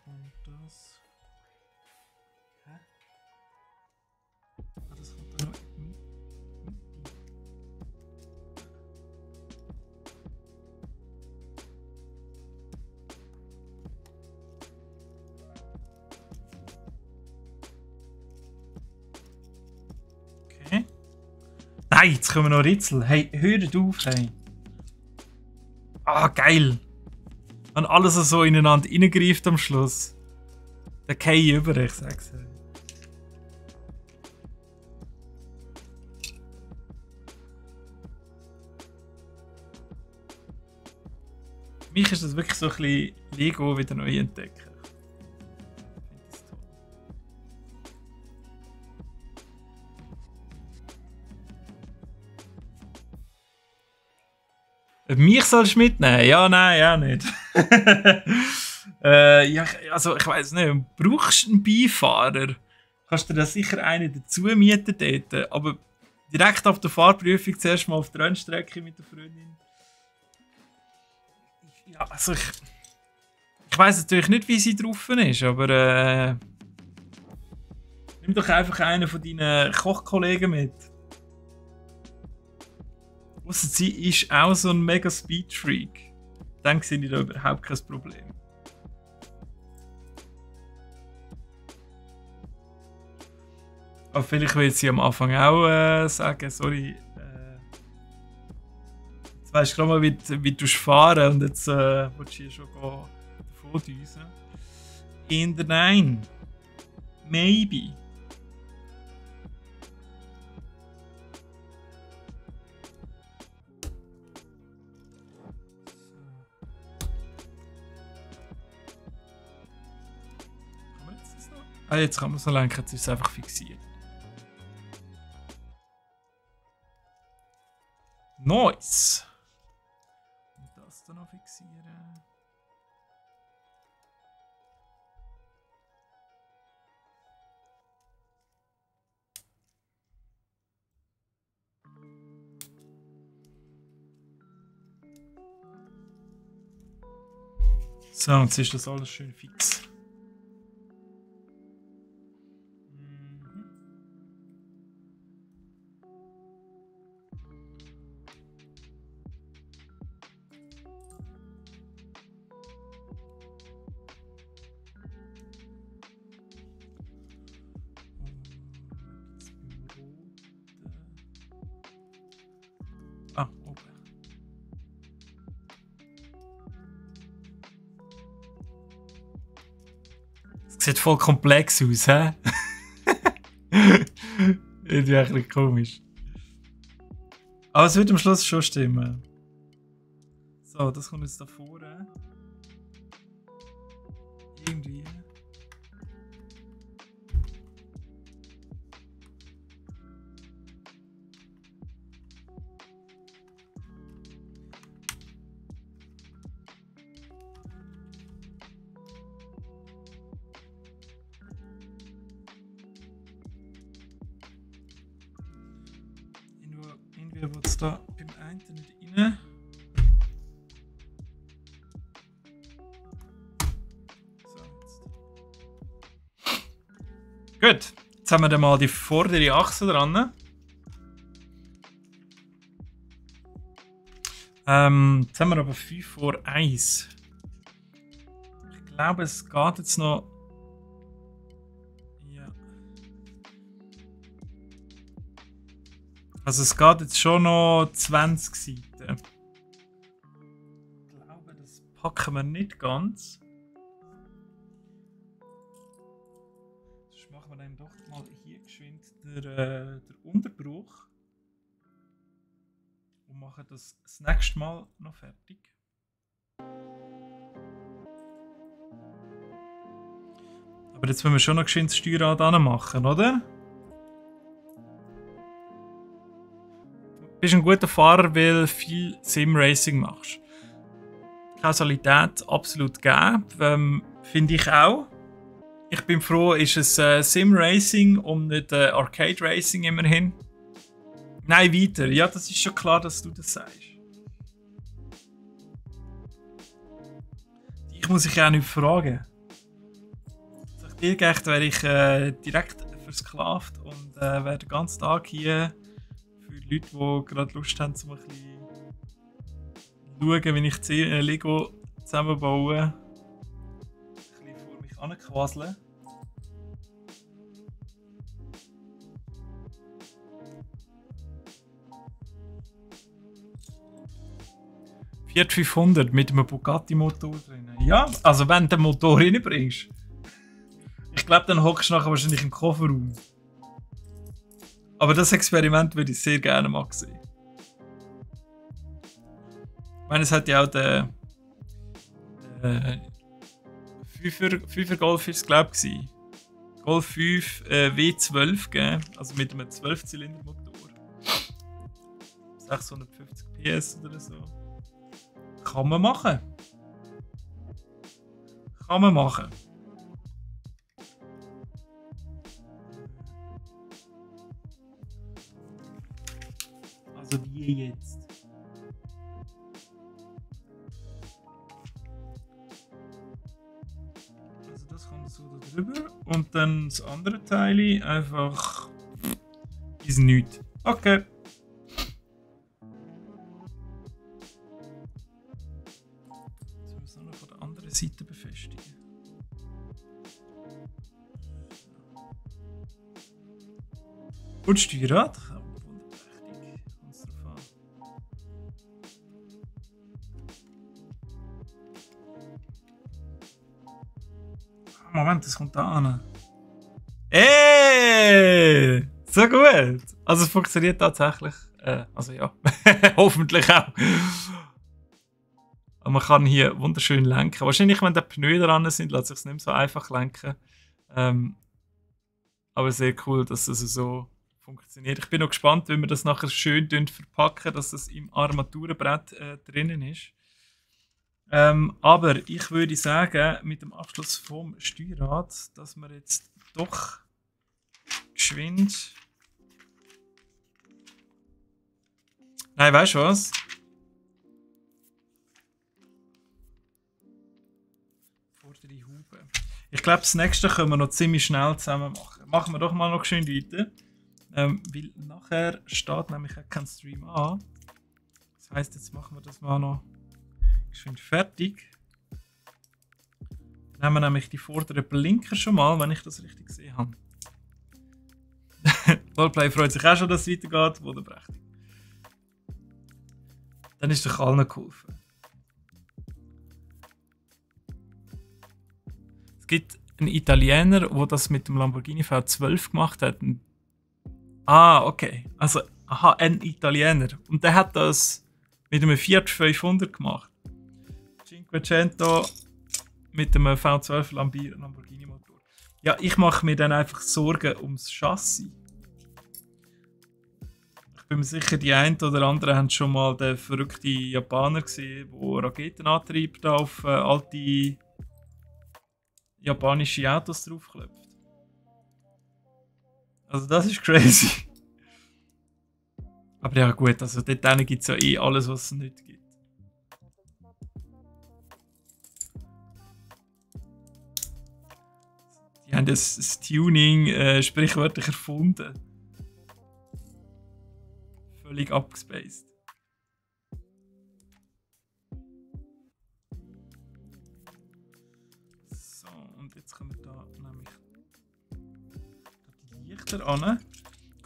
Und das. Hä? Ah, das kommt da noch. Okay. Nein, jetzt kommen noch Ritzel. Hey, hört auf, hey. Ah, geil. wenn alles so ineinander reingreift am Schluss. Dann gehe ich über, ich sag's dir. Für mich ist das wirklich so ein bisschen Lego wieder neu entdecken. Mich sollst du mitnehmen? Ja, nein, ja nicht. Ja, also ich weiß nicht, brauchst du einen Beifahrer? Kannst du dir da sicher einen dazu mieten dort, aber direkt auf der Fahrprüfung zuerst mal auf der Rennstrecke mit der Freundin. Ja, also ich weiß natürlich nicht, wie sie drauf ist, aber nimm doch einfach einen von deinen Kochkollegen mit. Ausser sie ist auch so ein mega Speed-Freak. Dann sehe ich da überhaupt kein Problem. Aber vielleicht will sie am Anfang auch sagen, sorry, jetzt weisst du gerade mal, wie du fahren und jetzt willst du hier schon davon düsen. In der Nein. Maybe. Ah, jetzt kann man so lenken, jetzt ist es einfach fixiert. Nice! Und das dann noch fixieren. So, jetzt ist das alles schön fix. Ah, okay. Das sieht voll komplex aus, hä? Irgendwie ein bisschen komisch. Aber es wird am Schluss schon stimmen. So, das kommt jetzt da vorne. Irgendwie. Irgendwie wird es da beim einen nicht rein. So, jetzt. Gut, jetzt haben wir dann mal die vordere Achse dran. Jetzt haben wir aber 5 vor 1. Ich glaube, es geht jetzt noch. Ja. Also es geht jetzt schon noch 20 Seiten. Ich glaube, das packen wir nicht ganz. Sonst machen wir dann doch mal hier geschwind den Unterbruch. Und machen das nächste Mal noch fertig. Aber jetzt müssen wir schon noch geschwind das Steuerrad anmachen, oder? Du bist ein guter Fahrer, weil du viel Sim-Racing machst. Kausalität absolut gegeben, finde ich auch. Ich bin froh, ist es Sim-Racing und nicht Arcade-Racing immerhin. Nein, weiter. Ja, das ist schon klar, dass du das sagst. Ich muss dich auch nicht fragen. Sag dir gerecht, wäre ich direkt versklavt und wäre den ganzen Tag hier für Leute, die gerade Lust haben, um ein bisschen schauen, wie ich Lego zusammenbaue. Ein bisschen vor mich anquasseln. Fiat 500 mit einem Bugatti-Motor drin. Ja, also wenn du den Motor reinbringst. Ich glaube, dann hockst du nachher wahrscheinlich im Kofferraum. Aber das Experiment würde ich sehr gerne mal sehen. Ich meine, es hat ja auch den 5er Golf ist es, glaube ich. Golf 5 W12 gegeben, also mit einem 12-Zylinder-Motor. 650 PS oder so. Kann man machen. Kann man machen. Also die jetzt. Also das kommt so da drüber und dann das andere Teil einfach ist nichts. Okay. Jetzt müssen wir es noch von der anderen Seite befestigen. Und Steuerrad. Moment, das kommt da an. So gut! Also es funktioniert tatsächlich. Also ja, hoffentlich auch. Und man kann hier wunderschön lenken. Wahrscheinlich, wenn die Pneu dran sind, lässt sich es nicht mehr so einfach lenken. Aber sehr cool, dass es so funktioniert. Ich bin noch gespannt, wie wir das nachher schön verpacken, dass das im Armaturenbrett drinnen ist. Aber ich würde sagen, mit dem Abschluss vom Steuerrad, dass wir jetzt doch geschwind. Nein, weißt du was? Vordere Haube. Ich glaube, das nächste können wir noch ziemlich schnell zusammen machen. Machen wir doch mal noch schön weiter. Weil nachher steht nämlich auch kein Stream an. Das heisst, jetzt machen wir das mal noch schön fertig. Dann haben wir nämlich die vorderen Blinker schon mal, wenn ich das richtig gesehen habe. Roleplay freut sich auch schon, dass es weitergeht. Wunderprächtig. Dann ist doch allen geholfen. Es gibt einen Italiener, der das mit dem Lamborghini V12 gemacht hat. Ah, okay. Also, aha, ein Italiener. Und der hat das mit einem Fiat 500 gemacht. 500 mit dem V12 Lamborghini Motor. Ja, ich mache mir dann einfach Sorgen ums Chassis. Ich bin mir sicher, die einen oder anderen haben schon mal den verrückten Japaner gesehen, der Raketenantrieb da auf alte japanische Autos draufklopft. Also das ist crazy. Aber ja gut, also dort gibt es ja eh alles, was es nicht gibt. Die haben das Tuning sprichwörtlich erfunden. Völlig abgespaced. So, und jetzt kommen wir da nämlich die Lichter an.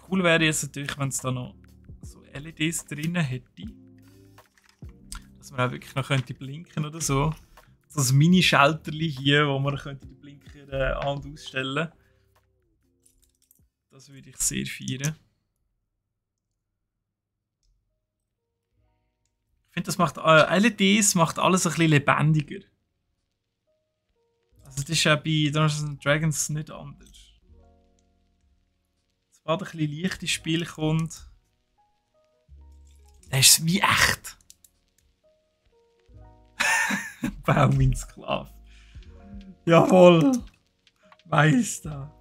Cool wäre jetzt natürlich, wenn es da noch so LEDs drin hätte. Dass man auch wirklich noch könnte blinken oder so. So ein Mini-Schalterli hier, wo man könnte die Blinker an- und ausstellen. Das würde ich sehr feiern. Ich finde, das macht LEDs macht alles ein bisschen lebendiger. Also das ist ja bei Dungeons & Dragons nicht anders. Sobald ein bisschen Licht ins Spiel kommt, dann ist es wie echt. Bau mein Sklave. Jawohl. Meister.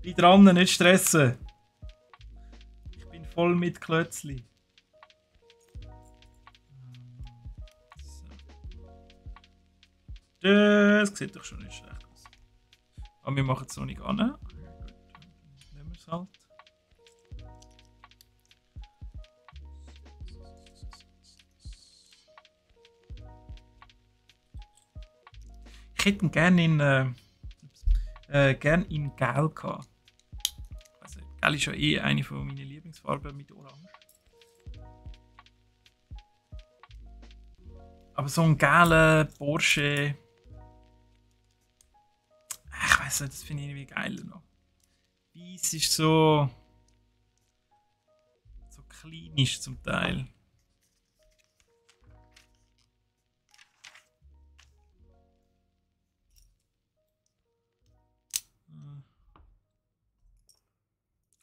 Bleib dran, nicht stressen. Ich bin voll mit Klötzli. So. Das sieht doch schon nicht schlecht aus. Aber wir machen es noch nicht an. Gut, dann nehmen wir es halt. Ich hätte ihn gerne in Gel gehabt. Also, Gel ist ja eh eine von meinen Lieblingsfarben mit Orange. Aber so ein geiler Porsche. Ich weiß nicht, das finde ich irgendwie geiler noch. Weiss ist so klein ist zum Teil.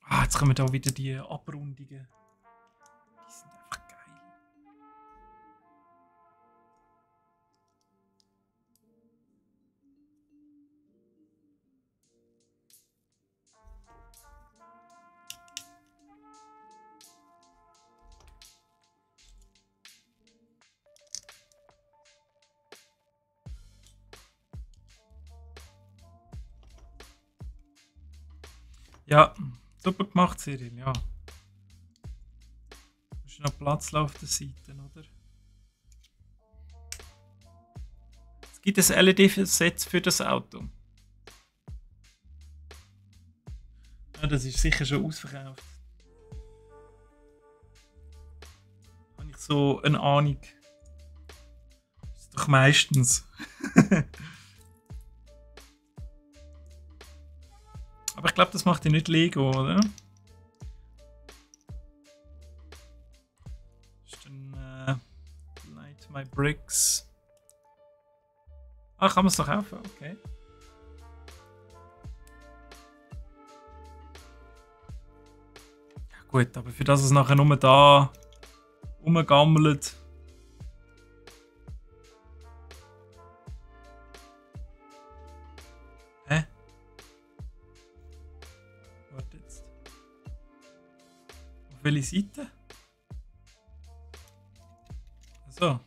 Ah, jetzt kommen da wieder die Abrundungen. Die sind einfach geil. Ja, super gemacht, Cyril, ja. Ist noch Platz auf der Seite, oder? Es gibt ein LED-Set für das Auto. Ja, das ist sicher schon ausverkauft. Habe ich so eine Ahnung. Das ist doch meistens. Aber ich glaube, das macht ja nicht Lego, oder? Das ist dann Light My Bricks. Ah, kann man es doch kaufen? Okay. Ja, gut, aber für das es nachher nur da rumgammelt. Hä? Warte jetzt. Auf welche Seite? So.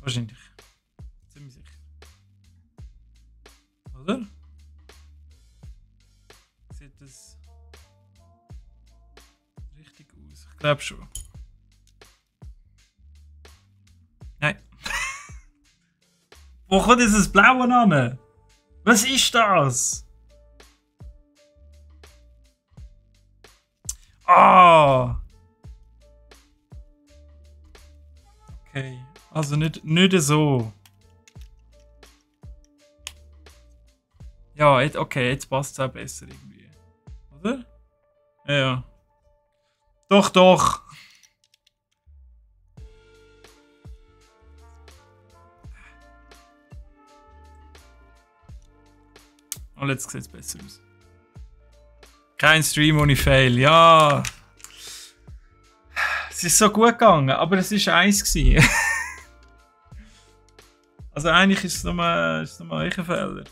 Wahrscheinlich. Ziemlich sicher. Oder? Sieht das richtig aus? Ich glaube schon. Nein. Wo kommt dieses Blaue an? Was ist das? Ah! Okay. Also nicht so. Ja, okay, jetzt passt es auch besser irgendwie. Oder? Ja. Doch, doch. Und jetzt sieht es besser aus. Kein Stream ohne Fail, ja. Es ist so gut gegangen, aber es war eins. Also eigentlich ist es nochmal ein Fehler.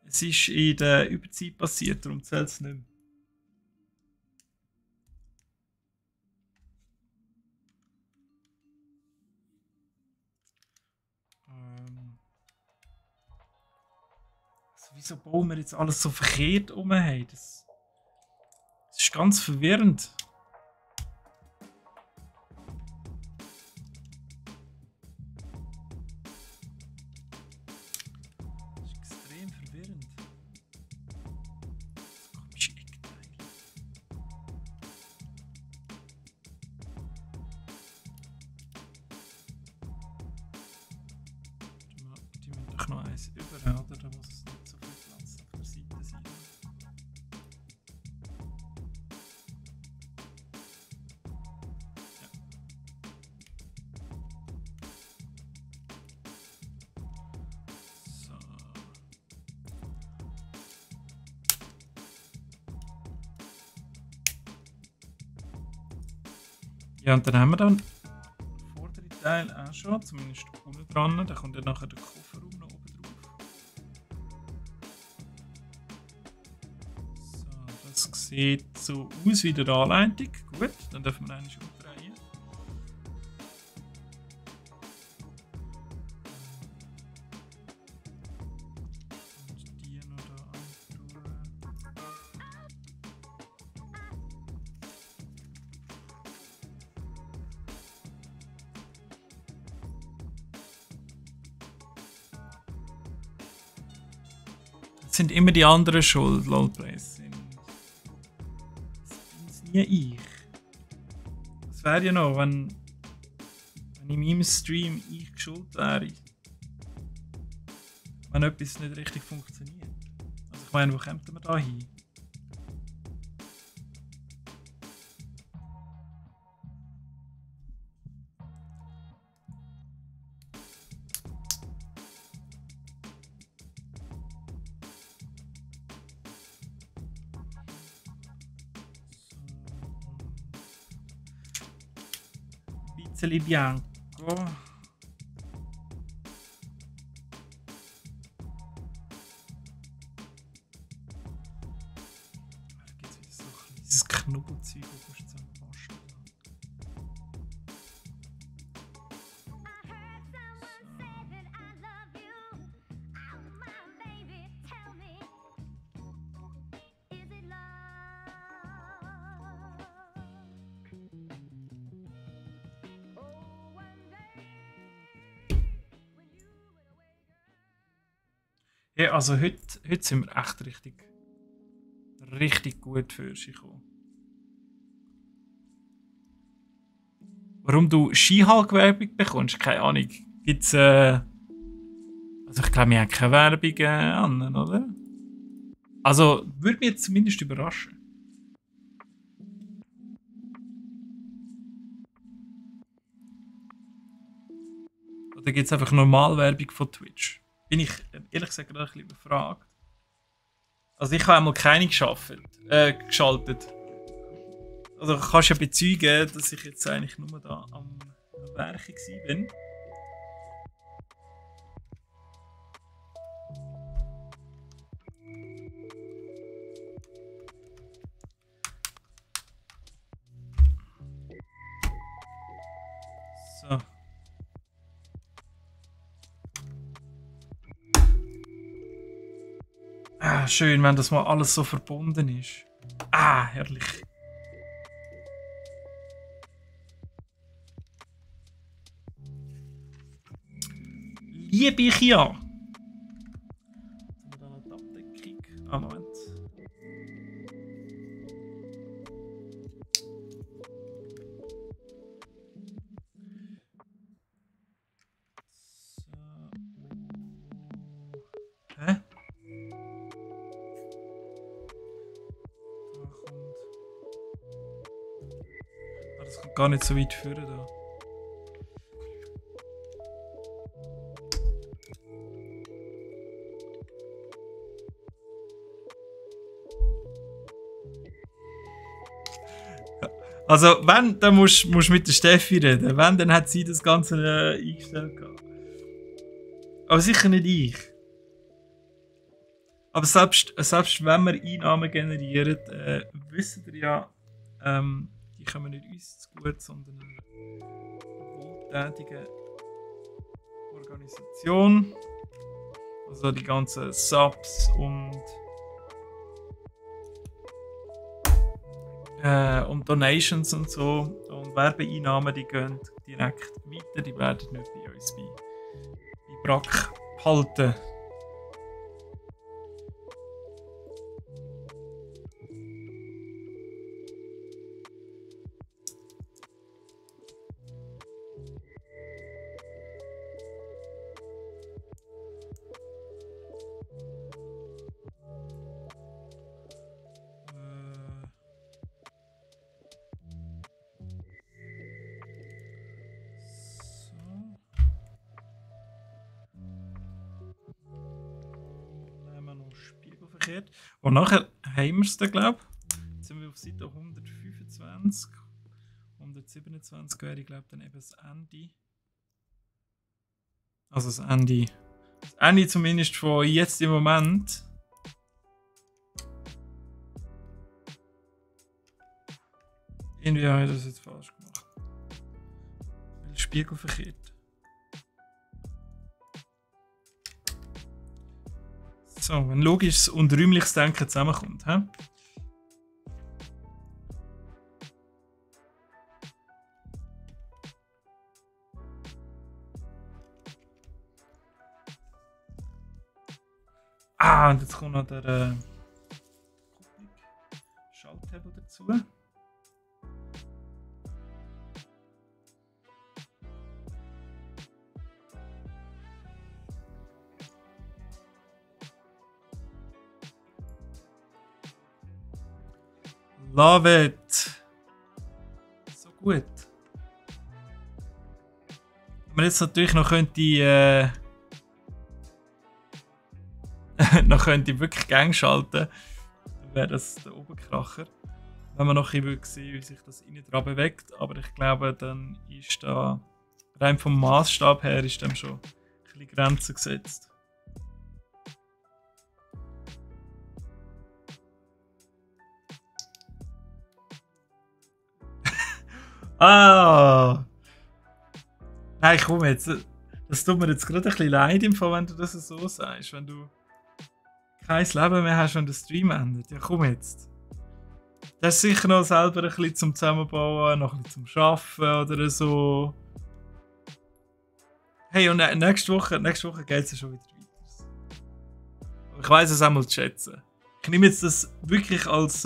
Es ist in der Überzeit passiert, darum zählt es nicht mehr. Also wieso bauen wir jetzt alles so verkehrt um? Hey? Das ist ganz verwirrend. Noch eins über, oder? Da muss es nicht so viel Platz auf der Seite sein. Ja. So. Ja, und dann haben wir dann den vorderen Teil auch schon, zumindest unten dran. Da kommt dann nachher der Kofferraum noch oben drauf. So, das sieht so aus wie der Anleitung. Gut, dann dürfen wir eigentlich umdrehen. Und die noch da anschauen. Sind immer die anderen schuld, LOLplays. Das bin's nie ich. Das wäre ja noch, wenn in meinem Stream ich schuld wäre, wenn etwas nicht richtig funktioniert. Also ich meine, wo kommt man da hin? Pizzeli Bianco. Dieses Knubbelzeug, das musst du zusammenbasteln. Ja, also heute sind wir echt richtig gut für sich gekommen. Warum du Skihall-Werbung bekommst, keine Ahnung. Gibt's also ich glaube, wir haben keine Werbung an, oder? Also, würde mich jetzt zumindest überraschen. Oder gibt es einfach Normalwerbung von Twitch? Bin ich ehrlich gesagt ein bisschen überfragt. Also ich habe einmal keine geschaltet. Also kannst ja bezeugen, dass ich jetzt eigentlich nur da am Werken bin. So. Ah, schön, wenn das mal alles so verbunden ist. Ah, herrlich. Liebe ich ja. Jetzt haben wir da noch die Abdeckung. Ah, Moment. So. Hä? Das kommt gar nicht so weit führen da. Also, wenn, dann musst du mit der Steffi reden. Wenn, dann hat sie das Ganze eingestellt. Aber sicher nicht ich. Aber selbst wenn wir Einnahmen generieren, wissen ihr ja, die kommen nicht uns zu gut, sondern einer wohltätigen Organisation. Also die ganzen Subs und Donations und so. Und Werbeeinnahmen, die gehen direkt weiter, die werden nicht bei uns bei Brack behalten. Und nachher haben wir es dann, glaube ich. Jetzt sind wir auf Seite 125. 127 wäre, glaube ich, dann eben das Ende. Also das Ende. Das Ende zumindest von jetzt im Moment. Irgendwie habe ich das jetzt falsch gemacht. Spiegel verkehrt. So, wenn logisches und räumliches Denken zusammenkommt. He? Ah, und jetzt kommt noch der Schalthebel dazu. Love it. So gut. Wenn man jetzt natürlich noch könnte, noch könnte wirklich Gang schalten, dann wäre das der Oberkracher. Wenn man noch ein bisschen sehen, wie sich das innen dran bewegt. Aber ich glaube, dann ist da rein vom Maßstab her ist dem schon ein bisschen Grenzen gesetzt. Ah! Nein, komm jetzt. Das tut mir jetzt gerade ein bisschen leid, im Fall, wenn du das so sagst. Wenn du kein Leben mehr hast, wenn der Stream endet. Ja, komm jetzt. Das ist sicher noch selber ein bisschen zum Zusammenbauen, noch ein bisschen zum Arbeiten oder so. Hey, und nächste Woche geht es ja schon wieder weiter. Ich weiss es auch mal zu schätzen. Ich nehme jetzt das wirklich als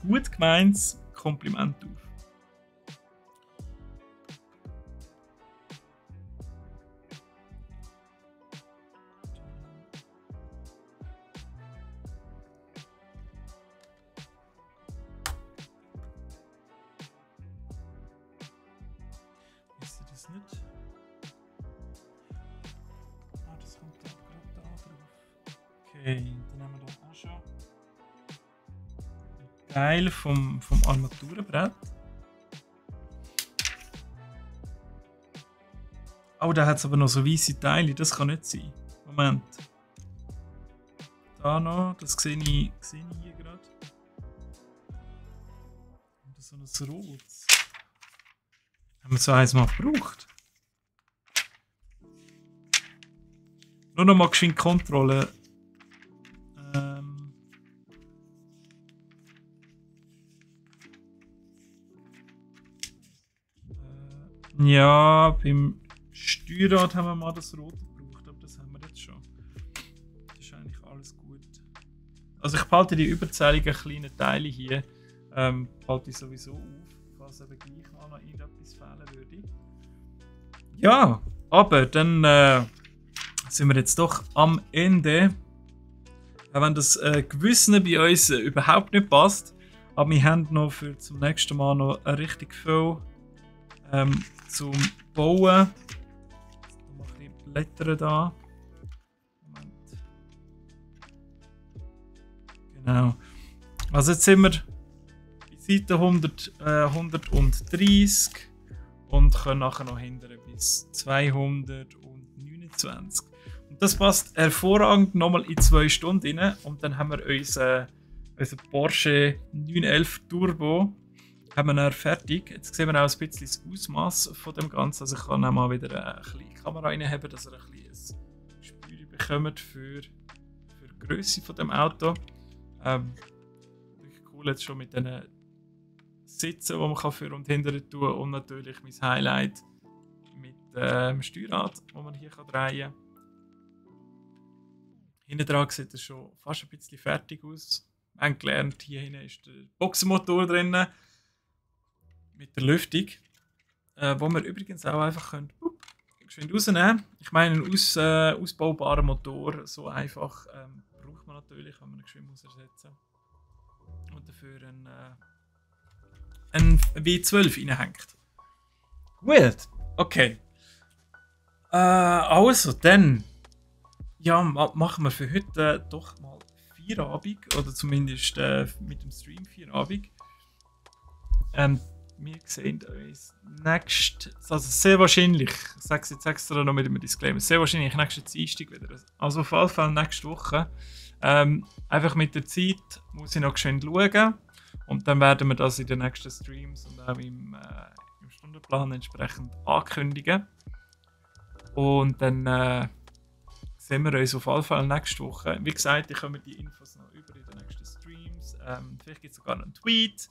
gut gemeintes Kompliment auf. Ist das nicht? Ah, das kommt da gerade da drauf. Okay, dann haben wir da auch schon ein Teil vom Armaturenbrett. Oh, da hat es aber noch so weiße Teile, das kann nicht sein. Moment. Da noch, das sehe ich hier gerade. Und so ein rotes. Haben wir so eins mal gebraucht? Nur noch mal geschwind Kontrolle. Ja, beim Steuerrad haben wir mal das Rote gebraucht, aber das haben wir jetzt schon. Das ist eigentlich alles gut. Also ich behalte die überzähligen kleinen Teile hier behalte ich sowieso auf, falls eben gleich mal noch irgendetwas fehlen würde. Ja, aber dann sind wir jetzt doch am Ende. Auch wenn das Gewissen bei uns überhaupt nicht passt, aber wir haben noch für zum nächsten Mal noch richtig viel zum Bauen. Noch ein bisschen Blätter da. Moment. Genau. Also jetzt sind wir bei Seite 130 und können nachher noch hindern bis 229. Und das passt hervorragend nochmal in 2 Stunden rein. Und dann haben wir unseren Porsche 911 Turbo haben wir dann fertig. Jetzt sehen wir auch ein bisschen das Ausmaß von dem Ganzen. Also ich kann auch mal wieder eine kleine Kamera reinhaben, dass ihr ein bisschen ein Gespür bekommt für die Größe von dem Auto. Wirklich cool jetzt schon mit diesen Sitzen, die man für und hinter tun kann. Und natürlich mein Highlight mit dem Steuerrad, das man hier drehen kann. Hinten dran sieht es schon fast ein bisschen fertig aus. Wir haben gelernt, hier hinten ist der Boxenmotor drin. Mit der Lüftung. Wo wir übrigens auch einfach schön rausnehmen können. Ich meine, einen ausbaubaren Motor, so einfach braucht man natürlich, wenn man ihn geschwind ersetzen muss. Und dafür ein W12 reinhängt. Gut, okay. Also, dann ja, machen wir für heute doch mal Feierabend. Oder zumindest mit dem Stream Feierabend. Wir sehen uns also sehr wahrscheinlich, ich sage es jetzt extra noch mit dem Disclaimer, sehr wahrscheinlich nächsten Dienstag wieder. Also auf jeden Fall nächste Woche. Einfach mit der Zeit muss ich noch schön schauen und dann werden wir das in den nächsten Streams und auch im Stundenplan entsprechend ankündigen. Und dann sehen wir uns auf jeden Fall nächste Woche. Wie gesagt, ich komme die Infos noch über in den nächsten Streams. Vielleicht gibt es sogar noch einen Tweet.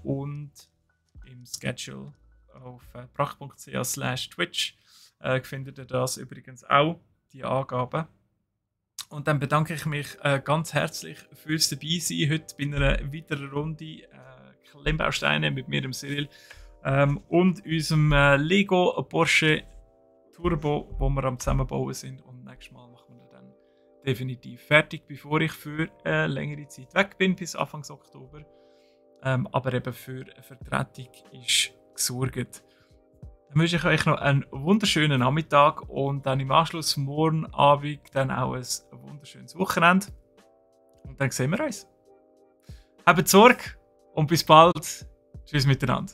Und im Schedule auf pracht.ch/Twitch findet ihr das übrigens auch, die Angaben. Und dann bedanke ich mich ganz herzlich fürs Dabeisein heute bei einer weiteren Runde Klemmbausteine mit mir, dem Cyril, und unserem Lego Porsche Turbo, wo wir am Zusammenbauen sind. Und nächstes Mal machen wir dann definitiv fertig, bevor ich für eine längere Zeit weg bin, bis Anfang Oktober. Aber eben für eine Vertretung ist gesorgt. Dann wünsche ich euch noch einen wunderschönen Nachmittag und dann im Anschluss morgen Abend dann auch ein wunderschönes Wochenende. Und dann sehen wir uns. Habt Sorge und bis bald. Tschüss miteinander.